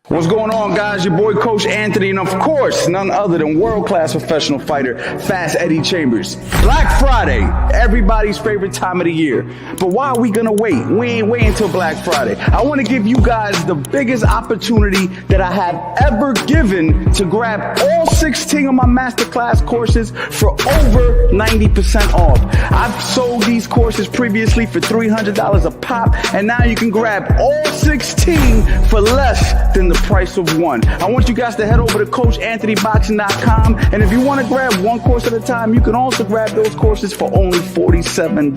What's going on, guys? Your boy Coach Anthony, and of course, none other than world-class professional fighter, Fast Eddie Chambers. Black Friday, everybody's favorite time of the year. But why are we gonna wait? We ain't waiting until Black Friday. I want to give you guys the biggest opportunity that I have ever given to grab all 16 of my masterclass courses for over 90% off. I've sold these courses previously for $300 a pop, and now you can grab all 16 for less than the price of one. I want you guys to head over to CoachAnthonyBoxing.com, and if you want to grab one course at a time, you can also grab those courses for only $47.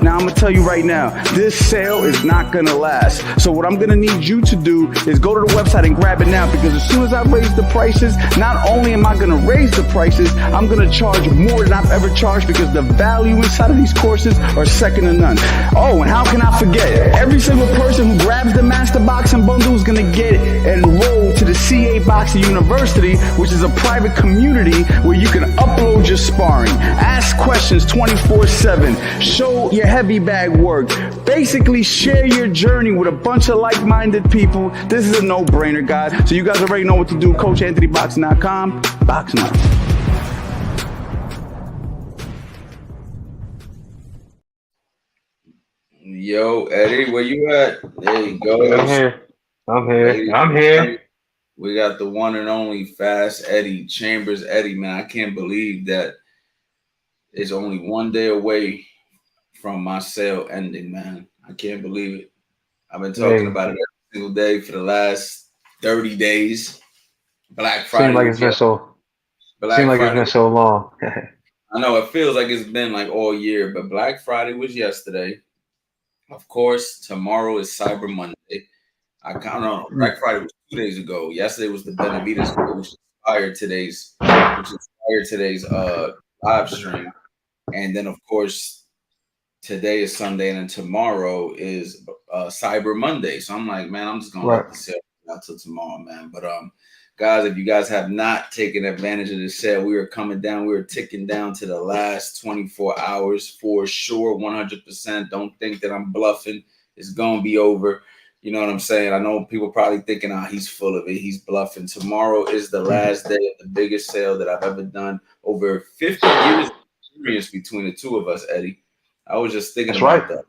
Now, I'm going to tell you right now, this sale is not going to last. So what I'm going to need you to do is go to the website and grab it now, because as soon as I raise the prices, not only am I going to raise the prices, I'm going to charge more than I've ever charged, because the value inside of these courses are second to none. Oh, and how can I forget? Every single person who grabs the Master Boxing Bundle is going to get enrolled to the CA Boxing University, which is a private community where you can upload your sparring, ask questions 24/7, show your heavy bag work, basically share your journey with a bunch of like-minded people. This is a no-brainer, guys. So you guys already know what to do. CoachAnthonyBoxing.com. Box now. Yo, Eddie, where you at? There you go. I'm here. We got the one and only Fast Eddie Chambers. Eddie, man, I can't believe that it's only one day away from my sale ending, man. I can't believe it. I've been talking about it every single day for the last 30 days. Black Friday. Seems like it's been so long. I know it feels like it's been like all year, but Black Friday was yesterday. Of course, tomorrow is Cyber Monday. I don't know. Black Friday was 2 days ago. Yesterday was the Benavides, which inspired today's live stream. And then, of course, today is Sunday, and then tomorrow is Cyber Monday. So I'm like, man, I'm just gonna let the sale out till tomorrow, man. But guys, if you guys have not taken advantage of the sale, we are coming down. We are ticking down to the last 24 hours for sure, 100%. Don't think that I'm bluffing. It's gonna be over. You know what I'm saying? I know people probably thinking, he's full of it. He's bluffing. Tomorrow is the last day of the biggest sale that I've ever done. Over 50 years of experience between the two of us, Eddie. I was just thinking about that.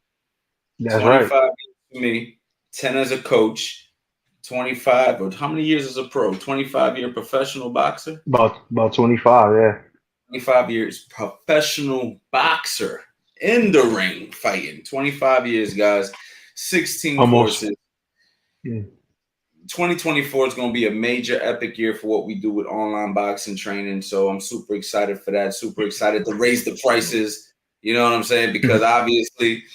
That's 25 years to me, 10 as a coach, 25, or how many years as a pro? 25-year professional boxer? About 25, yeah. 25 years professional boxer in the ring fighting. 25 years, guys. 16 courses. 2024 is going to be a major epic year for what we do with online boxing training. So I'm super excited for that. Super excited to raise the prices. You know what I'm saying? Because obviously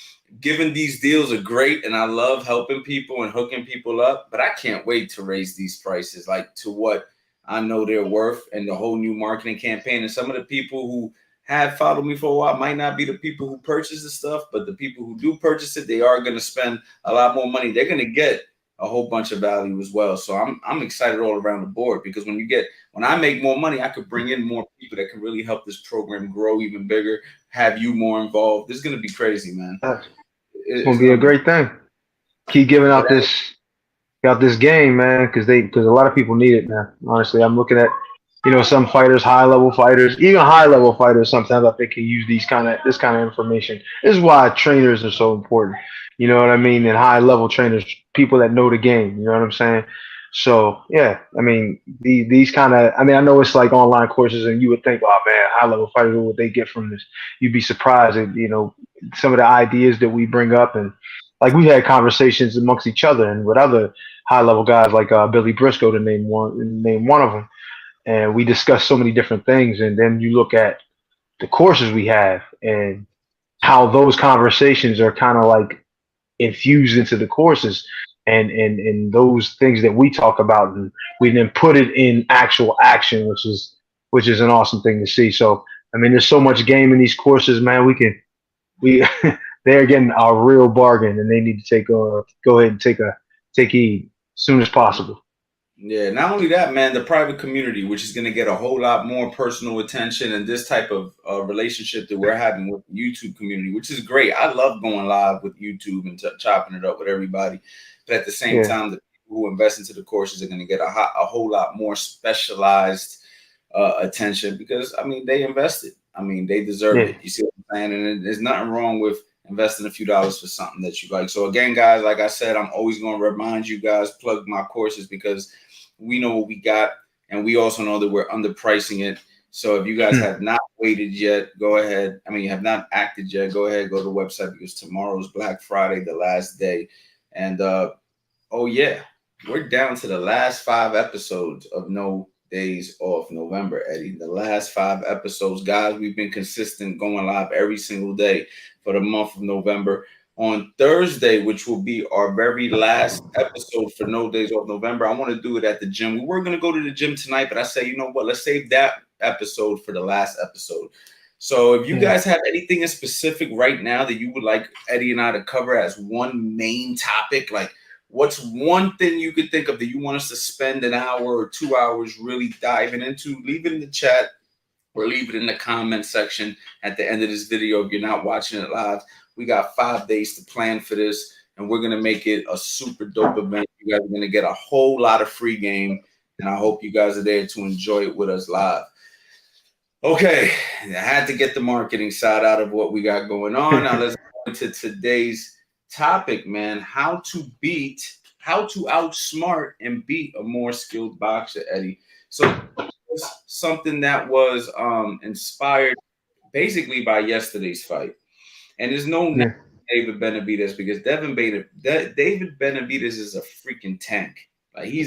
giving these deals are great, and I love helping people and hooking people up, but I can't wait to raise these prices like to what I know they're worth, and the whole new marketing campaign. And some of the people who have followed me for a while might not be the people who purchase the stuff, but the people who do purchase it, they are going to spend a lot more money. They're going to get a whole bunch of value as well. So I'm excited all around the board, because when I make more money, I could bring in more people that can really help this program grow even bigger, have you more involved. This is going to be crazy, man. It's going to be a great thing. Keep giving out this game, man, because a lot of people need it, man. Honestly, I'm looking at, some fighters, high-level fighters, even high-level fighters, sometimes I think can use this kind of information. This is why trainers are so important. You know what I mean? And high-level trainers, people that know the game. You know what I'm saying? So, yeah, I mean, these kind of – I mean, I know it's like online courses, and you would think, oh, man, high-level fighters, what would they get from this? You'd be surprised at, some of the ideas that we bring up. And, like, we had conversations amongst each other and with other high-level guys like Billy Briscoe, to name one of them. And we discussed so many different things. And then you look at the courses we have and how those conversations are kind of like infused into the courses and those things that we talk about, and we then put it in actual action, which is an awesome thing to see. So, I mean, there's so much game in these courses, man. They're getting a real bargain, and they need to go ahead and take heed as soon as possible. Yeah, not only that, man, the private community, which is going to get a whole lot more personal attention, and this type of relationship that we're having with the YouTube community, which is great. I love going live with YouTube and chopping it up with everybody. But at the same time, the who invest into the courses are going to get a whole lot more specialized attention because, I mean, they invested. I mean, they deserve it. You see what I'm saying? And there's nothing wrong with investing a few dollars for something that you like. So again, guys, like I said, I'm always going to remind you guys, plug my courses because we know what we got. And we also know that we're underpricing it. So if you guys have not waited yet, go ahead. I mean, you have not acted yet, go ahead, go to the website because tomorrow's Black Friday, the last day. And oh yeah, we're down to the last 5 episodes of No Days Off November, Eddie. The last 5 episodes, guys. We've been consistent, going live every single day for the month of November. On Thursday, which will be our very last episode for No Days Off November, I want to do it at the gym. We were going to go to the gym tonight, but I say, you know what? Let's save that episode for the last episode. So if you guys have anything in specific right now that you would like Eddie and I to cover as one main topic, like what's one thing you could think of that you want us to spend an hour or 2 hours really diving into, leave it in the chat or leave it in the comment section at the end of this video if you're not watching it live. We got 5 days to plan for this, and we're going to make it a super dope event. You guys are going to get a whole lot of free game, and I hope you guys are there to enjoy it with us live. Okay, I had to get the marketing side out of what we got going on. Now let's go into today's topic, man. How to outsmart and beat a more skilled boxer, Eddie. So something that was inspired basically by yesterday's fight. And there's no David Benavidez because David Benavidez is a freaking tank. Like he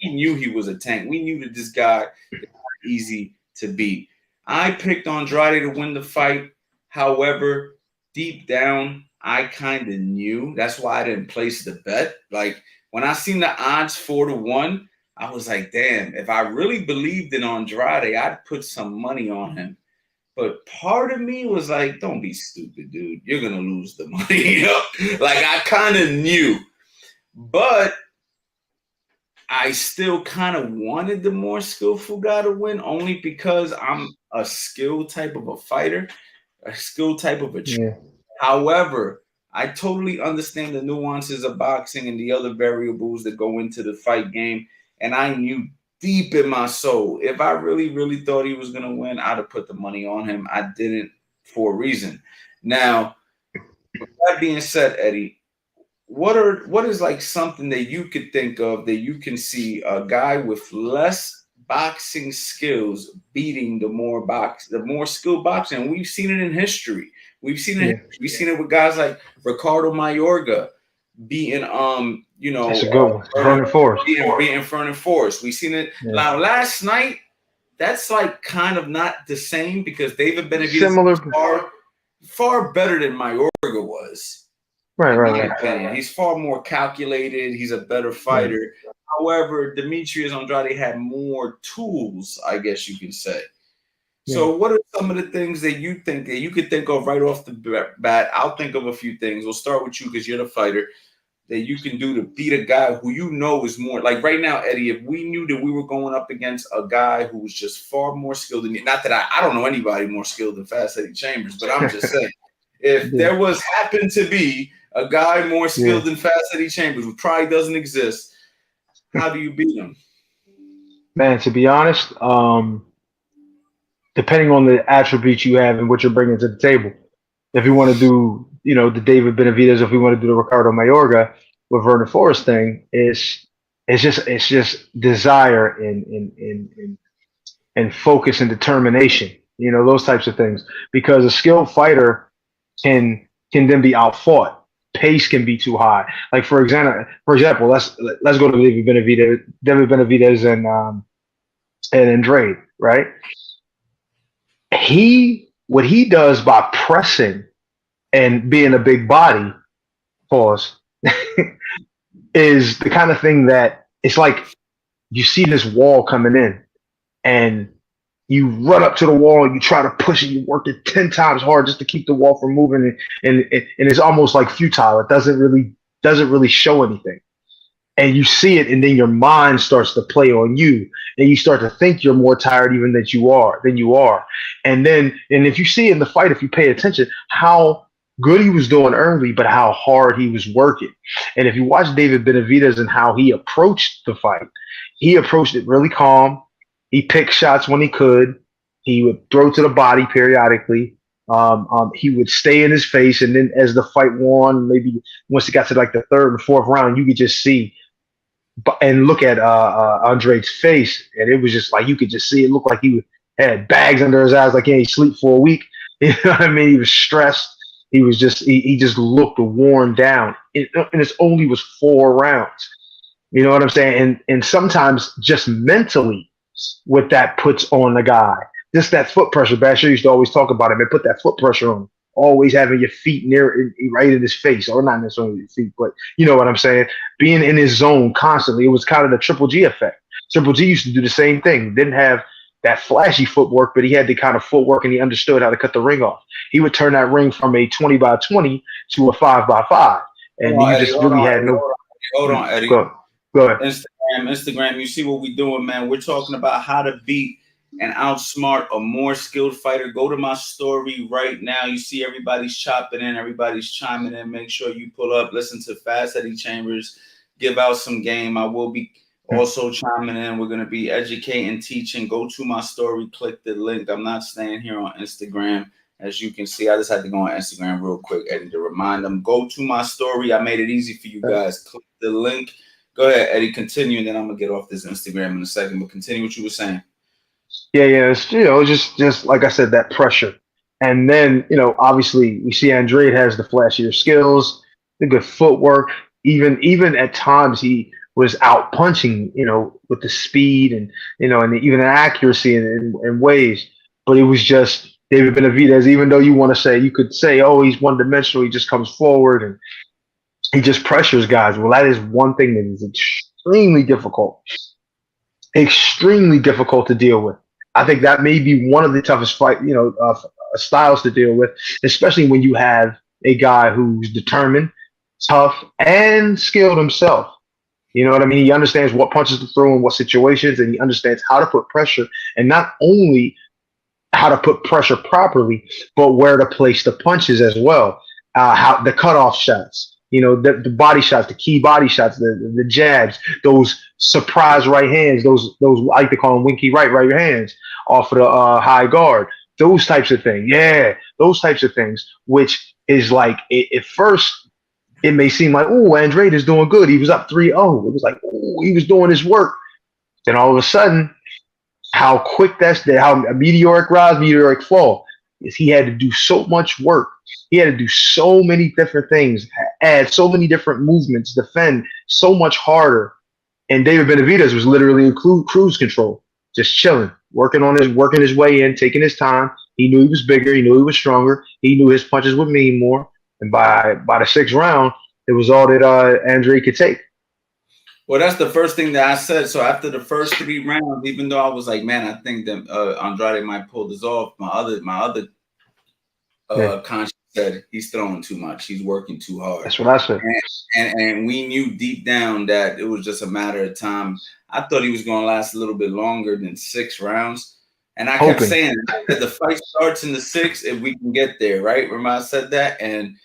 knew he was a tank. We knew that this guy is not easy to beat. I picked Andrade to win the fight. However, deep down, I kind of knew. That's why I didn't place the bet. Like when I seen the odds 4-1, I was like, damn, if I really believed in Andrade, I'd put some money on him. But part of me was like, don't be stupid, dude. You're going to lose the money. You know? Like, I kind of knew. But I still kind of wanted the more skillful guy to win only because I'm a skill type of a fighter, a skill type of a trainer. However, I totally understand the nuances of boxing and the other variables that go into the fight game. And I knew deep in my soul, if I really, really thought he was going to win, I'd have put the money on him. I didn't for a reason. Now, with that being said, Eddie, what is like something that you could think of that you can see a guy with less boxing skills beating the more skilled boxing? And we've seen it in history. We've seen it with guys like Ricardo Mayorga beating that's a good one. Furnan Forrest. Beating Furnan Forrest. We've seen it. Now last night, that's like kind of not the same because David Benavidez is far better than Mayorga was. Right. He's far more calculated. He's a better fighter. Right. However, Demetrius Andrade had more tools, I guess you can say. So what are some of the things that you think that you could think of right off the bat? I'll think of a few things. We'll start with you because you're the fighter that you can do to beat a guy who you know is more like right now, Eddie, if we knew that we were going up against a guy who was just far more skilled than you, not that I don't know anybody more skilled than Fast Eddie Chambers, but I'm just saying, if there happened to be a guy more skilled than Fast Eddie Chambers, who probably doesn't exist, how do you beat him? Man, to be honest, depending on the attributes you have and what you're bringing to the table. If you want to do, the David Benavidez, if we want to do the Ricardo Mayorga with Furnan Forrest thing, it's just desire and focus and determination, those types of things. Because a skilled fighter can then be outfought. Pace can be too high. Like for example, let's go to David Benavidez and Andrade, right? What he does by pressing and being a big body, is the kind of thing that it's like you see this wall coming in and you run up to the wall and you try to push it, you work it 10 times hard just to keep the wall from moving, and it's almost like futile. It doesn't really show anything. And you see it, and then your mind starts to play on you, and you start to think you're more tired even than you are. And if you see in the fight, if you pay attention, how good he was doing early, but how hard he was working. And if you watch David Benavidez and how he approached the fight, he approached it really calm. He picked shots when he could. He would throw to the body periodically. He would stay in his face, and then as the fight wore on, maybe once it got to like the third and fourth round, you could just see and look at Andre's face, and it was just like you could just see it looked like he had bags under his eyes, like he ain't sleep for a week. You know what I mean? He was stressed. He was just he just looked worn down. And it only was 4 rounds. You know what I'm saying? And sometimes just mentally, what that puts on the guy, just that foot pressure. Basher used to always talk about it. Man, put that foot pressure on him. Always having your feet right in his face, or not necessarily your feet, but you know what I'm saying. Being in his zone constantly. It was kind of the Triple G effect. Triple G used to do the same thing. Didn't have that flashy footwork, but he had the kind of footwork, and he understood how to cut the ring off. He would turn that ring from a 20 by 20 to a 5 by 5, and you just really had no. Hold on, Eddie. Go ahead. Instagram. You see what we doing, man? We're talking about how to beat and outsmart a more skilled fighter. Go to my story right now. You see everybody's chopping in, everybody's chiming in. Make sure you pull up, listen to Fast Eddie Chambers, give out some game. I will be also chiming in. We're going to be educating, teaching. Go to my story, click the link. I'm not staying here on Instagram. As you can see, I just had to go on Instagram real quick, Eddie, to remind them. Go to my story. I made it easy for you guys. Click the link. Go ahead, Eddie. Continue, and then I'm going to get off this Instagram in a second. But continue what you were saying. Yeah. It's, just like I said, that pressure. And then, obviously we see Andrade has the flashier skills, the good footwork. Even at times he was out punching, with the speed and even the accuracy in ways. But it was just David Benavidez, even though you could say, oh, he's one dimensional, he just comes forward and he just pressures guys. Well, that is one thing that is extremely difficult to deal with. I think that may be one of the toughest styles to deal with, especially when you have a guy who's determined, tough, and skilled himself. You know what I mean? He understands what punches to throw in what situations, and he understands how to put pressure, and not only how to put pressure properly, but where to place the punches as well. How the cutoff shots. The body shots, the key body shots, the jabs, those surprise right hands, those I like to call them winky right hands off of the high guard, those types of things. Yeah, those types of things, which is like at first it may seem like, oh, Andrade is doing good. He was up 3-0. It was like, oh, he was doing his work. Then all of a sudden, how quick how a meteoric rise, meteoric fall. Is he had to do so much work. He had to do so many different things, add so many different movements, defend so much harder. And David Benavidez was literally in cruise control, just chilling, working his way in, taking his time. He knew he was bigger. He knew he was stronger. He knew his punches would mean more. And by the 6th round, it was all that Andre could take. Well, that's the first thing that I said. So after the first 3 rounds, even though I was like, man, I think that Andrade might pull this off, my other conscience said he's throwing too much. He's working too hard. That's what I said. And we knew deep down that it was just a matter of time. I thought he was going to last a little bit longer than 6 rounds. And I kept saying that the fight starts in the 6th if we can get there, right? Remember I said that? And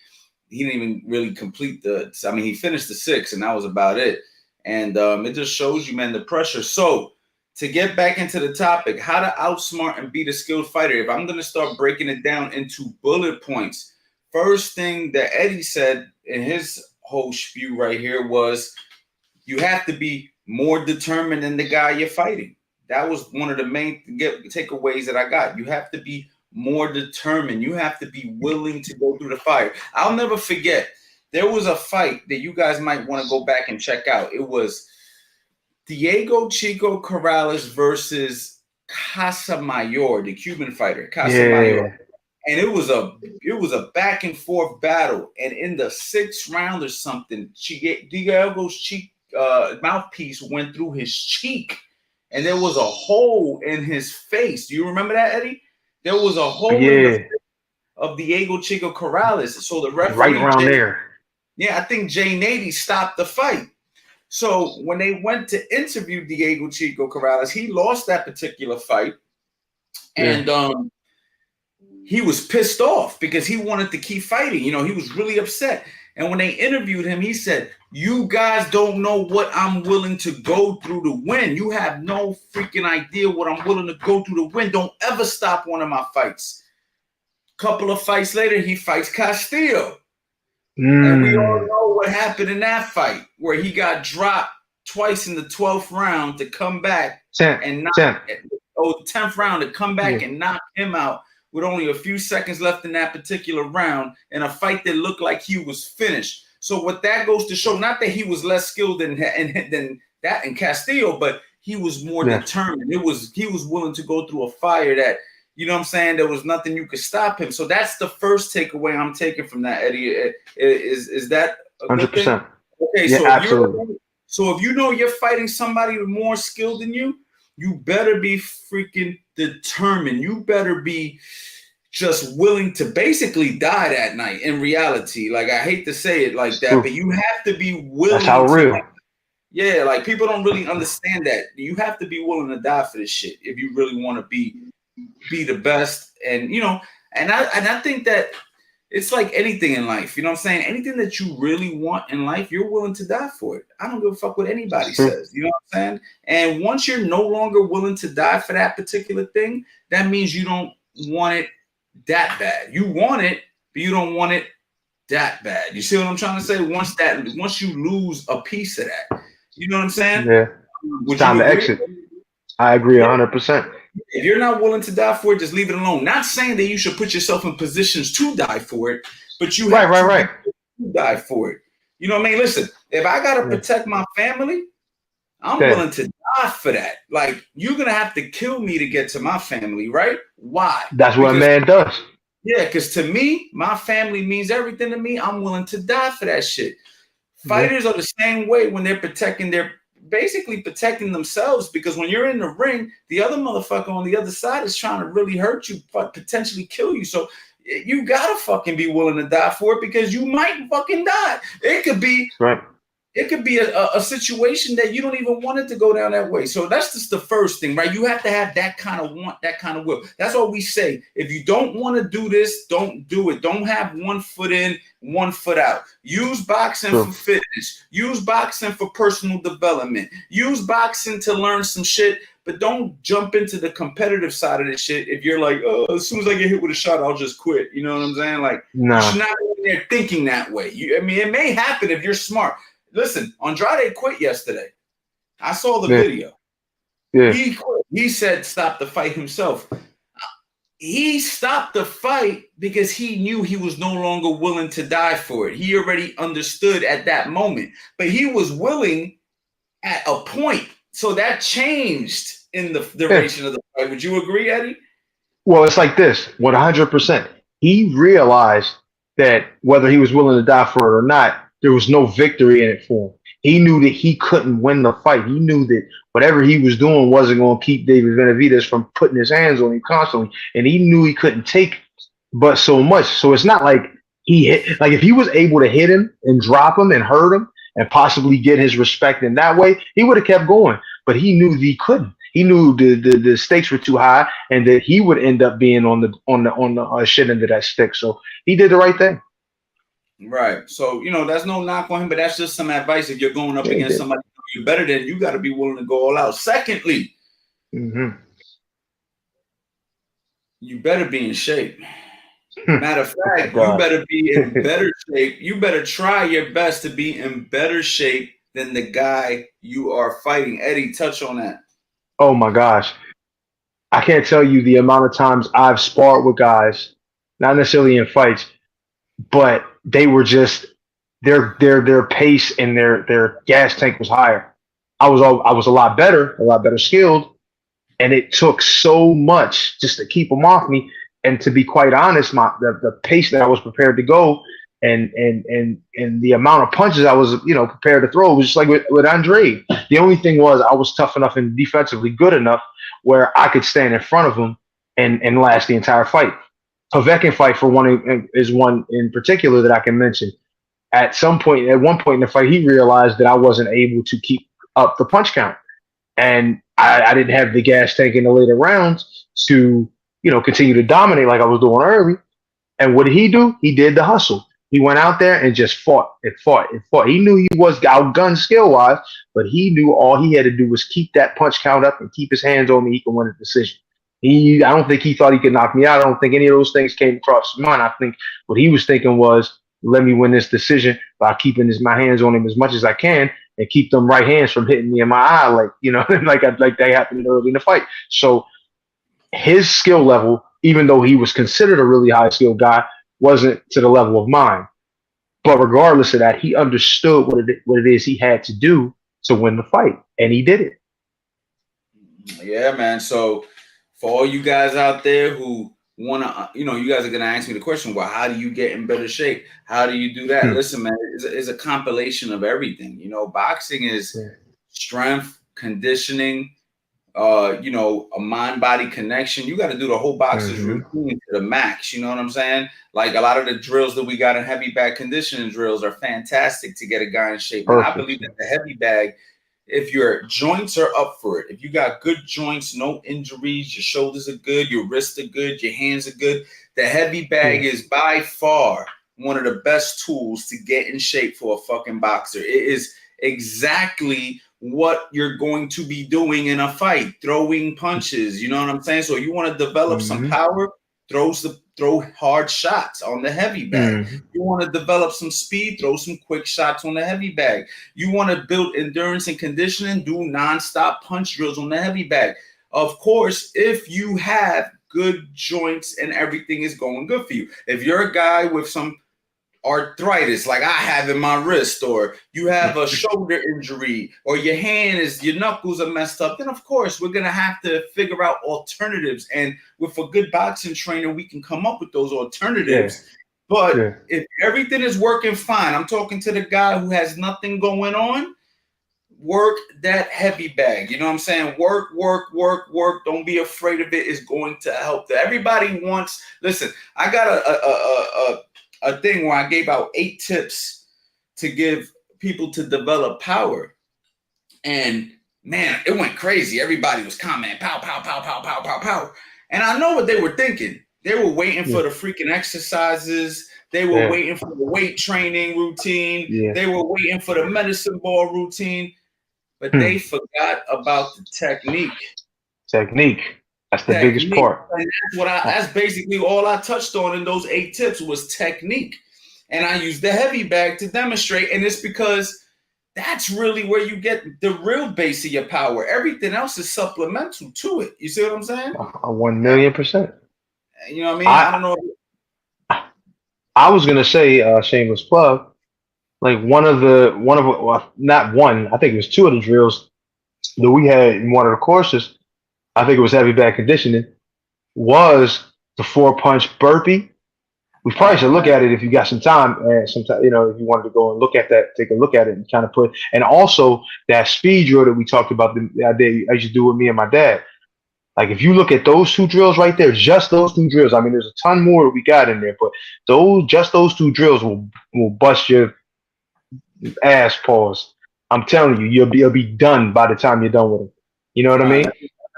he didn't even really complete he finished the 6th, and that was about it. And it just shows you, man, the pressure. So to get back into the topic, how to outsmart and beat a skilled fighter. If I'm going to start breaking it down into bullet points, first thing that Eddie said in his whole spew right here was you have to be more determined than the guy you're fighting. That was one of the main takeaways that I got. You have to be more determined. You have to be willing to go through the fire. I'll never forget. There was a fight that you guys might want to go back and check out. It was Diego Chico Corrales versus Casamayor, the Cuban fighter, Casamayor. Yeah. And it was a back and forth battle. And in the 6th round or something, Diego's mouthpiece went through his cheek, and there was a hole in his face. Do you remember that, Eddie? There was a hole in the face of Diego Chico Corrales. So the referee right around there. Yeah, I think Jay Nady stopped the fight. So when they went to interview Diego Chico Corrales, he lost that particular fight. And he was pissed off because he wanted to keep fighting. You know, he was really upset. And when they interviewed him, he said, "You guys don't know what I'm willing to go through to win. You have no freaking idea what I'm willing to go through to win. Don't ever stop one of my fights." Couple of fights later, he fights Castillo. And we all know what happened in that fight, where he got dropped twice in the 12th round to come back and knock 10th round to come back and knock him out with only a few seconds left in that particular round, in a fight that looked like he was finished. So what that goes to show, not that he was less skilled than that in Castillo, but he was more determined. He was willing to go through a fire that, you know what I'm saying, there was nothing you could stop him. So that's the first takeaway I'm taking from that, Eddie. Is that a good 100%. thing? Okay, yeah, so absolutely. if you know you're fighting somebody with more skill than you, you better be freaking determined. You better be just willing to basically die that night in reality. Like, I hate to say it like that, but you have to be willing. That's how real. Yeah, like, people don't really understand that. You have to be willing to die for this shit if you really want to be the best. And, you know, and I think that it's like anything in life, you know what I'm saying? Anything that you really want in life, you're willing to die for it. I don't give a fuck what anybody says, you know what I'm saying? And once you're no longer willing to die for that particular thing, that means you don't want it that bad. You want it, but you don't want it that bad. You see what I'm trying to say? Once you lose a piece of that, you know what I'm saying? Yeah. It's time to exit. I agree 100%. If you're not willing to die for it, just leave it alone. Not saying that you should put yourself in positions to die for it, but you have to die for it. You know what I mean? Listen, if I got to protect my family, I'm willing to die for that. Like, you're going to have to kill me to get to my family, right? Why? That's what a man does. Yeah, because to me, my family means everything to me. I'm willing to die for that shit. Fighters are the same way when they're basically protecting themselves, because when you're in the ring, the other motherfucker on the other side is trying to really hurt you, but potentially kill you. So you gotta fucking be willing to die for it, because you might fucking die. It could be It could be a situation that you don't even want it to go down that way. So that's just the first thing, right? You have to have that kind of want, that kind of will. That's what we say. If you don't want to do this, don't do it. Don't have one foot in, one foot out. Use boxing for fitness. Use boxing for personal development. Use boxing to learn some shit, but don't jump into the competitive side of this shit. If you're like, oh, as soon as I get hit with a shot, I'll just quit. You know what I'm saying? Like, you should not be in there thinking that way. I mean, it may happen if you're smart. Listen, Andrade quit yesterday. I saw the video. Yeah. He quit. He said stop the fight himself. He stopped the fight because he knew he was no longer willing to die for it. He already understood at that moment. But he was willing at a point. So that changed in the duration of the fight. Would you agree, Eddie? Well, it's like this. 100%. He realized that whether he was willing to die for it or not, there was no victory in it for him. He knew that he couldn't win the fight. He knew that whatever he was doing wasn't going to keep David Benavidez from putting his hands on him constantly. And he knew he couldn't take but so much. So it's not like he hit, like if he was able to hit him and drop him and hurt him and possibly get his respect in that way, he would have kept going. But he knew that he couldn't. He knew the stakes were too high and that he would end up being on the shit end of that stick. So he did the right thing. Right. So, you know, that's no knock on him, but that's just some advice. If you're going up against somebody you're better than, you got to be willing to go all out. Secondly, you better be in shape. Matter of fact, you better be in better shape. You better try your best to be in better shape than the guy you are fighting. Eddie, touch on that. Oh, my gosh. I can't tell you the amount of times I've sparred with guys, not necessarily in fights, but they were just their pace and their gas tank was higher. I was a lot better skilled, and it took so much just to keep them off me. And to be quite honest, the pace that I was prepared to go and the amount of punches I was prepared to throw was just like with Andre. The only thing was I was tough enough and defensively good enough where I could stand in front of him and last the entire fight. Povetkin fight for one is one in particular that I can mention. At one point in the fight, he realized that I wasn't able to keep up the punch count, and I didn't have the gas tank in the later rounds to continue to dominate like I was doing early. And what did he do? He did the hustle. He went out there and just fought and fought and fought. He knew he was outgunned skill wise, but he knew all he had to do was keep that punch count up and keep his hands on me. He could win a decision. I don't think he thought he could knock me out. I don't think any of those things came across his mind. I think what he was thinking was, let me win this decision by keeping my hands on him as much as I can and keep them right hands from hitting me in my eye, like they happened early in the fight. So his skill level, even though he was considered a really high skilled guy, wasn't to the level of mine. But regardless of that, he understood what it is he had to do to win the fight, and he did it. Yeah, man. So for all you guys out there who want to, you guys are going to ask me the question, well, how do you get in better shape? How do you do that? Listen, man, it's a compilation of everything. Boxing is strength, conditioning, a mind-body connection. You got to do the whole boxer's routine to the max. You know what I'm saying? Like a lot of the drills that we got in heavy bag conditioning drills are fantastic to get a guy in shape. And I believe that the heavy bag, if your joints are up for it, if you got good joints, no injuries, your shoulders are good, your wrists are good, your hands are good, the heavy bag is by far one of the best tools to get in shape for a fucking boxer. It is exactly what you're going to be doing in a fight, throwing punches. You know what I'm saying? So you want to develop some power, throw hard shots on the heavy bag. You want to develop some speed, throw some quick shots on the heavy bag. You want to build endurance and conditioning, do nonstop punch drills on the heavy bag. Of course, if you have good joints and everything is going good for you. If you're a guy with some arthritis like I have in my wrist, or you have a shoulder injury, or your knuckles are messed up, then of course we're gonna have to figure out alternatives. And with a good boxing trainer, we can come up with those alternatives. But if everything is working fine, I'm talking to the guy who has nothing going on, work that heavy bag. You know what I'm saying? Work. Don't be afraid of it. It's going to help. Everybody wants, listen, I got a thing where I gave out 8 tips to give people to develop power. And man, it went crazy. Everybody was commenting, pow, pow, pow, pow, pow, pow, pow. And I know what they were thinking. They were waiting for the freaking exercises. They were waiting for the weight training routine. They were waiting for the medicine ball routine. But they forgot about the technique. That's the biggest part. And that's basically all I touched on in those 8 tips was technique. And I used the heavy bag to demonstrate. And it's because that's really where you get the real base of your power. Everything else is supplemental to it. You see what I'm saying? 1,000,000%. You know what I mean? I don't know. I was gonna say, shameless plug, like not one, I think it was 2 of the drills that we had in one of the courses. I think it was heavy bag conditioning, was the 4-punch burpee. We probably should look at it if you got some time. If you wanted to go and look at that, take a look at it and kind of and also that speed drill that we talked about the other day, I used to do with me and my dad. Like if you look at those 2 drills right there, just those 2 drills. I mean, there's a ton more that we got in there, but those 2 drills will bust your ass. Pause. I'm telling you, you'll be done by the time you're done with it. You know what I mean?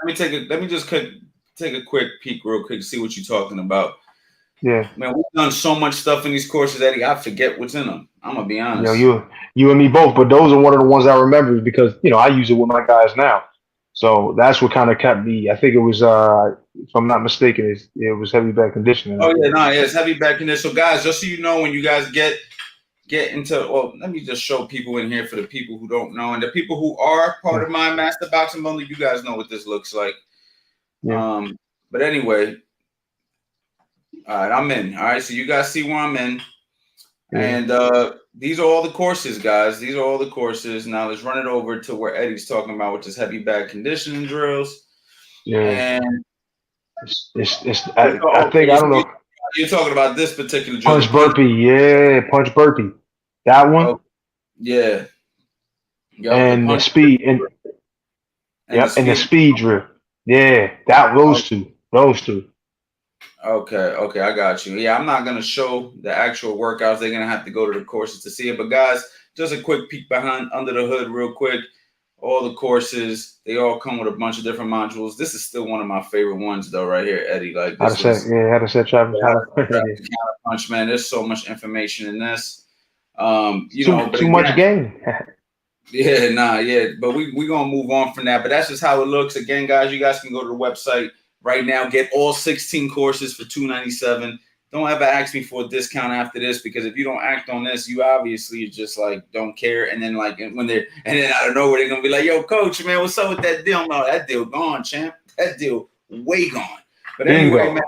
Let me just take a quick peek real quick, see what you're talking about. Yeah, man, we've done so much stuff in these courses, Eddie. I forget what's in them. I'm gonna be honest. You and me both, but those are one of the ones I remember because I use it with my guys now. So that's what kind of kept me. I think it was, if I'm not mistaken, it was heavy bag conditioning. Oh yeah, it's heavy bag conditioning. So guys, just so you know, when you guys get into, well, let me just show people in here for the people who don't know, and the people who are part of my Master Boxing Bundle, you guys know what this looks like. Yeah. But anyway, all right, I'm in. All right, so you guys see where I'm in, and these are all the courses, guys. These are all the courses. Now let's run it over to where Eddie's talking about, which is heavy bag conditioning drills. Yeah, and I think I don't know. You're talking about this particular drill. Punch burpee, punch burpee. That one. Oh, yeah. And the speed and the speed drill. Yeah, those two. Okay, I got you. Yeah, I'm not gonna show the actual workouts. They're gonna have to go to the courses to see it. But guys, just a quick peek under the hood, real quick. all the courses. They all come with a bunch of different modules. This is still one of my favorite ones, though, right here, Eddie. Like How to this was set, how to set traffic, how to punch, man. There's so much information in this. You too, know, but too again, much game. but we gonna move on from that. But that's just how it looks. Again, guys, you guys can go to the website right now, get all 16 courses for $297. Don't ever ask me for a discount after this, because if you don't act on this, you obviously just like don't care. And then like when they're and then out of nowhere they're gonna be like, "Yo, coach, man, what's up with that deal?" No, that deal gone, champ. That deal way gone. But anyway, man.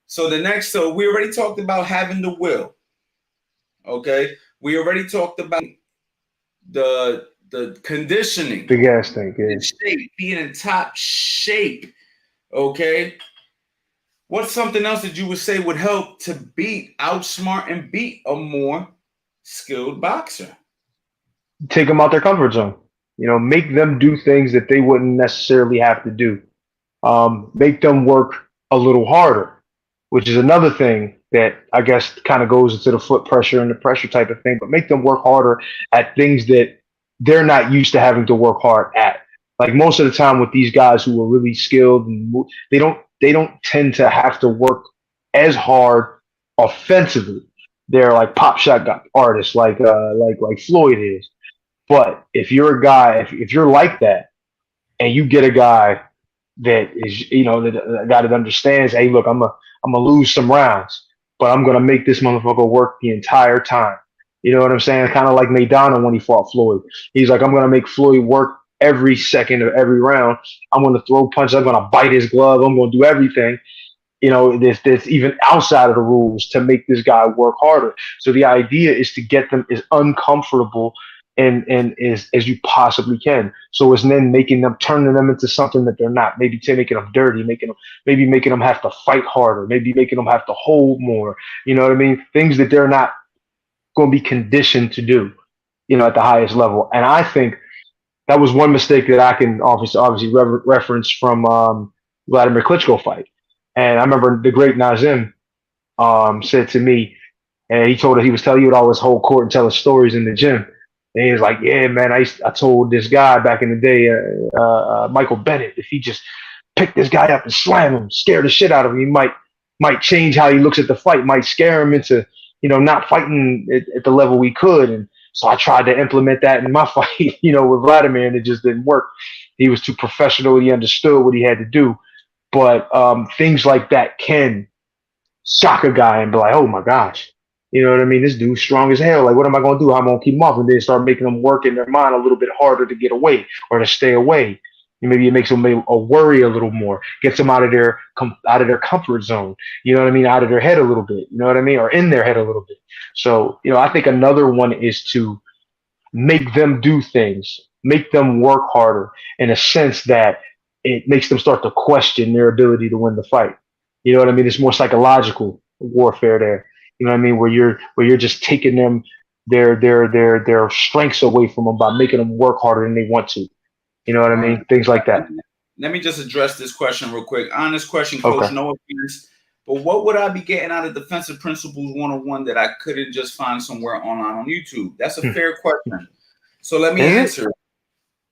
So so we already talked about having the will. Okay, we already talked about the conditioning, The gas tank, shape, being in top shape. Okay. What's something else that you would say would help to outsmart and beat a more skilled boxer? Take them out their comfort zone. You know, make them do things that they wouldn't necessarily have to do. Make them work a little harder, which is another thing that I guess kind of goes into the foot pressure and the pressure type of thing. But make them work harder at things that they're not used to having to work hard at. Like most of the time with these guys who are really skilled, and they don't tend to have to work as hard offensively. They're like pop shot artists, like Floyd is. But if you're a guy, if you're like that, and you get a guy that is, you know, a guy that understands, hey, look, I'm gonna lose some rounds, but I'm gonna make this motherfucker work the entire time. You know what I'm saying? Kind of like Maidana when he fought Floyd. He's like, I'm gonna make Floyd work every second of every round. I'm gonna throw punches. I'm gonna bite his glove. I'm gonna do everything. You know, that's even outside of the rules to make this guy work harder. So the idea is to get them as uncomfortable and as you possibly can. So it's then turning them into something that they're not. Maybe making them dirty, making them have to fight harder, maybe making them have to hold more. You know what I mean? Things that they're not going to be conditioned to do, you know, at the highest level. And I think that was one mistake that I can obviously reference from Vladimir Klitschko fight. And I remember the great Nazim said to me, and he was telling you all his whole court and telling stories in the gym. And he was like, yeah, man, I told this guy back in the day, Michael Bennett, if he just picked this guy up and slam him, scare the shit out of him, he might change how he looks at the fight, might scare him into, you know, not fighting at the level we could. And so I tried to implement that in my fight, you know, with Vladimir, and it just didn't work. He was too professional. He understood what he had to do. But things like that can shock a guy and be like, oh my gosh, you know what I mean? This dude's strong as hell. Like, what am I going to do? I'm going to keep him off. And then start making them work in their mind a little bit harder to get away or to stay away. Maybe it makes them worry a little more, gets them out of their comfort zone. You know what I mean? Out of their head a little bit. You know what I mean? Or in their head a little bit. So, you know, I think another one is to make them do things, make them work harder in a sense that it makes them start to question their ability to win the fight. You know what I mean? It's more psychological warfare there. You know what I mean? Where you're just taking them their strengths away from them by making them work harder than they want to. You know what I mean? Things like that. Let me just address this question real quick. Honest question, Coach. Okay. No offense. But what would I be getting out of Defensive Principles 101 that I couldn't just find somewhere online on YouTube? That's a fair question. So let me answer it.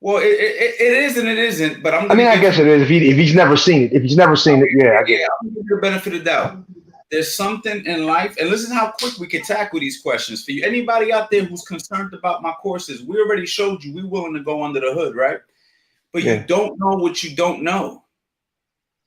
Well, it is and it isn't. But I guess it is if he's never seen it. If he's never seen it, yeah. I'm gonna give you the benefit of the doubt. There's something in life, and listen how quick we can tackle these questions for you. Anybody out there who's concerned about my courses, we already showed you we're willing to go under the hood, right? But you don't know what you don't know.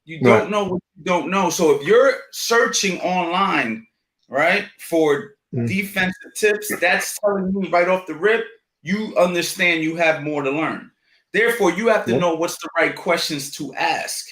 You don't know what you don't know. So if you're searching online, right, for defensive tips, that's telling you right off the rip, you understand you have more to learn. Therefore, you have to know what's the right questions to ask,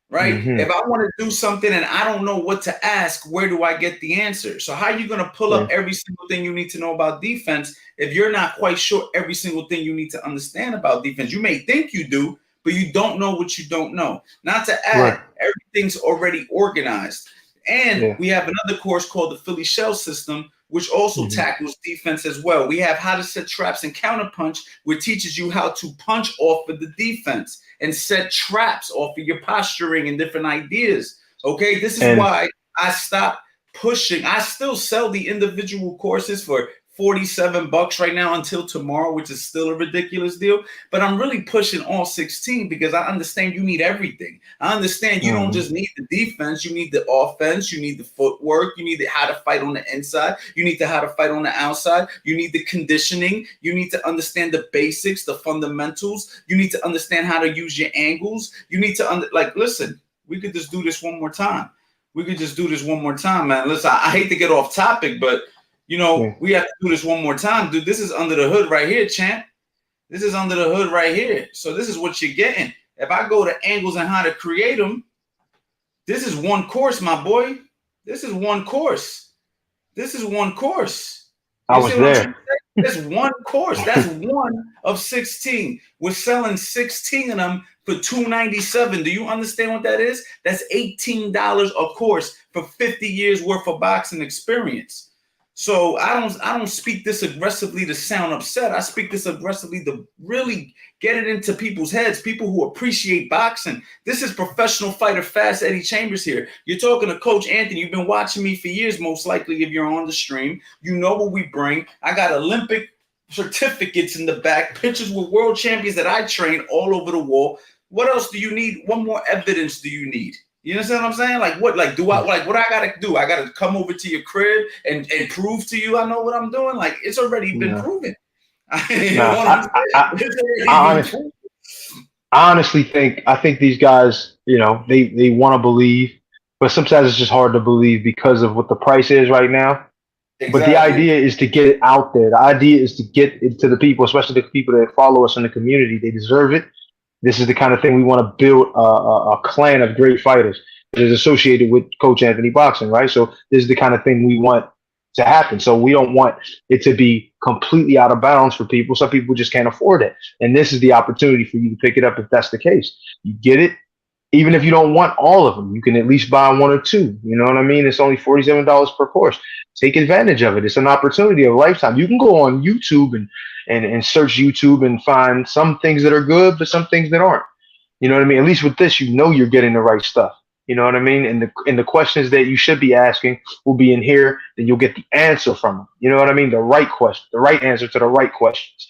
right? If I want to do something and I don't know what to ask, where do I get the answer? So how are you going to pull up every single thing you need to know about defense if you're not quite sure every single thing you need to understand about defense? You may think you do, but you don't know what you don't know. Not to add, everything's already organized. And we have another course called the Philly Shell System, which also tackles defense as well. We have how to set traps and counterpunch, which teaches you how to punch off of the defense and set traps off of your posturing and different ideas. Okay, this is why I stopped pushing. I still sell the individual courses for $47 right now until tomorrow, which is still a ridiculous deal. But I'm really pushing all 16 because I understand you need everything. I understand you don't just need the defense, you need the offense, you need the footwork, you need how to fight on the inside, you need how to fight on the outside, you need the conditioning, you need to understand the basics, the fundamentals, you need to understand how to use your angles, you need to listen, we could just do this one more time. We could just do this one more time, man. Listen, I hate to get off topic, but we have to do this one more time, dude. This is under the hood right here, champ. This is under the hood right here. So this is what you're getting. If I go to angles and how to create them, this is one course, my boy. This is one course. This is one course. I was there. That's one course. That's one of 16. We're selling 16 of them for $297. Do you understand what that is? That's $18 a course for 50 years worth of boxing experience. So I don't speak this aggressively to sound upset. I speak this aggressively to really get it into people's heads, people who appreciate boxing. This is professional fighter Fast Eddie Chambers here. You're talking to Coach Anthony. You've been watching me for years, most likely, if you're on the stream. You know what we bring. I got Olympic certificates in the back, pictures with world champions that I train all over the wall. What else do you need? What more evidence do you need? You understand what I'm saying? What I gotta do? I gotta come over to your crib and prove to you I know what I'm doing. It's already been proven. I honestly think these guys, they want to believe, but sometimes it's just hard to believe because of what the price is right now. Exactly. But the idea is to get it out there. The idea is to get it to the people, especially the people that follow us in the community. They deserve it. This is the kind of thing we want to build a clan of great fighters that is associated with Coach Anthony Boxing, right? So this is the kind of thing we want to happen. So we don't want it to be completely out of bounds for people. Some people just can't afford it. And this is the opportunity for you to pick it up if that's the case. You get it. Even if you don't want all of them, you can at least buy one or two. You know what I mean? It's only $47 per course. Take advantage of it. It's an opportunity of a lifetime. You can go on YouTube and search YouTube and find some things that are good, but some things that aren't. You know what I mean? At least with this, you're getting the right stuff. You know what I mean? And the questions that you should be asking will be in here. Then you'll get the answer from them. You know what I mean? The right question, the right answer to the right questions.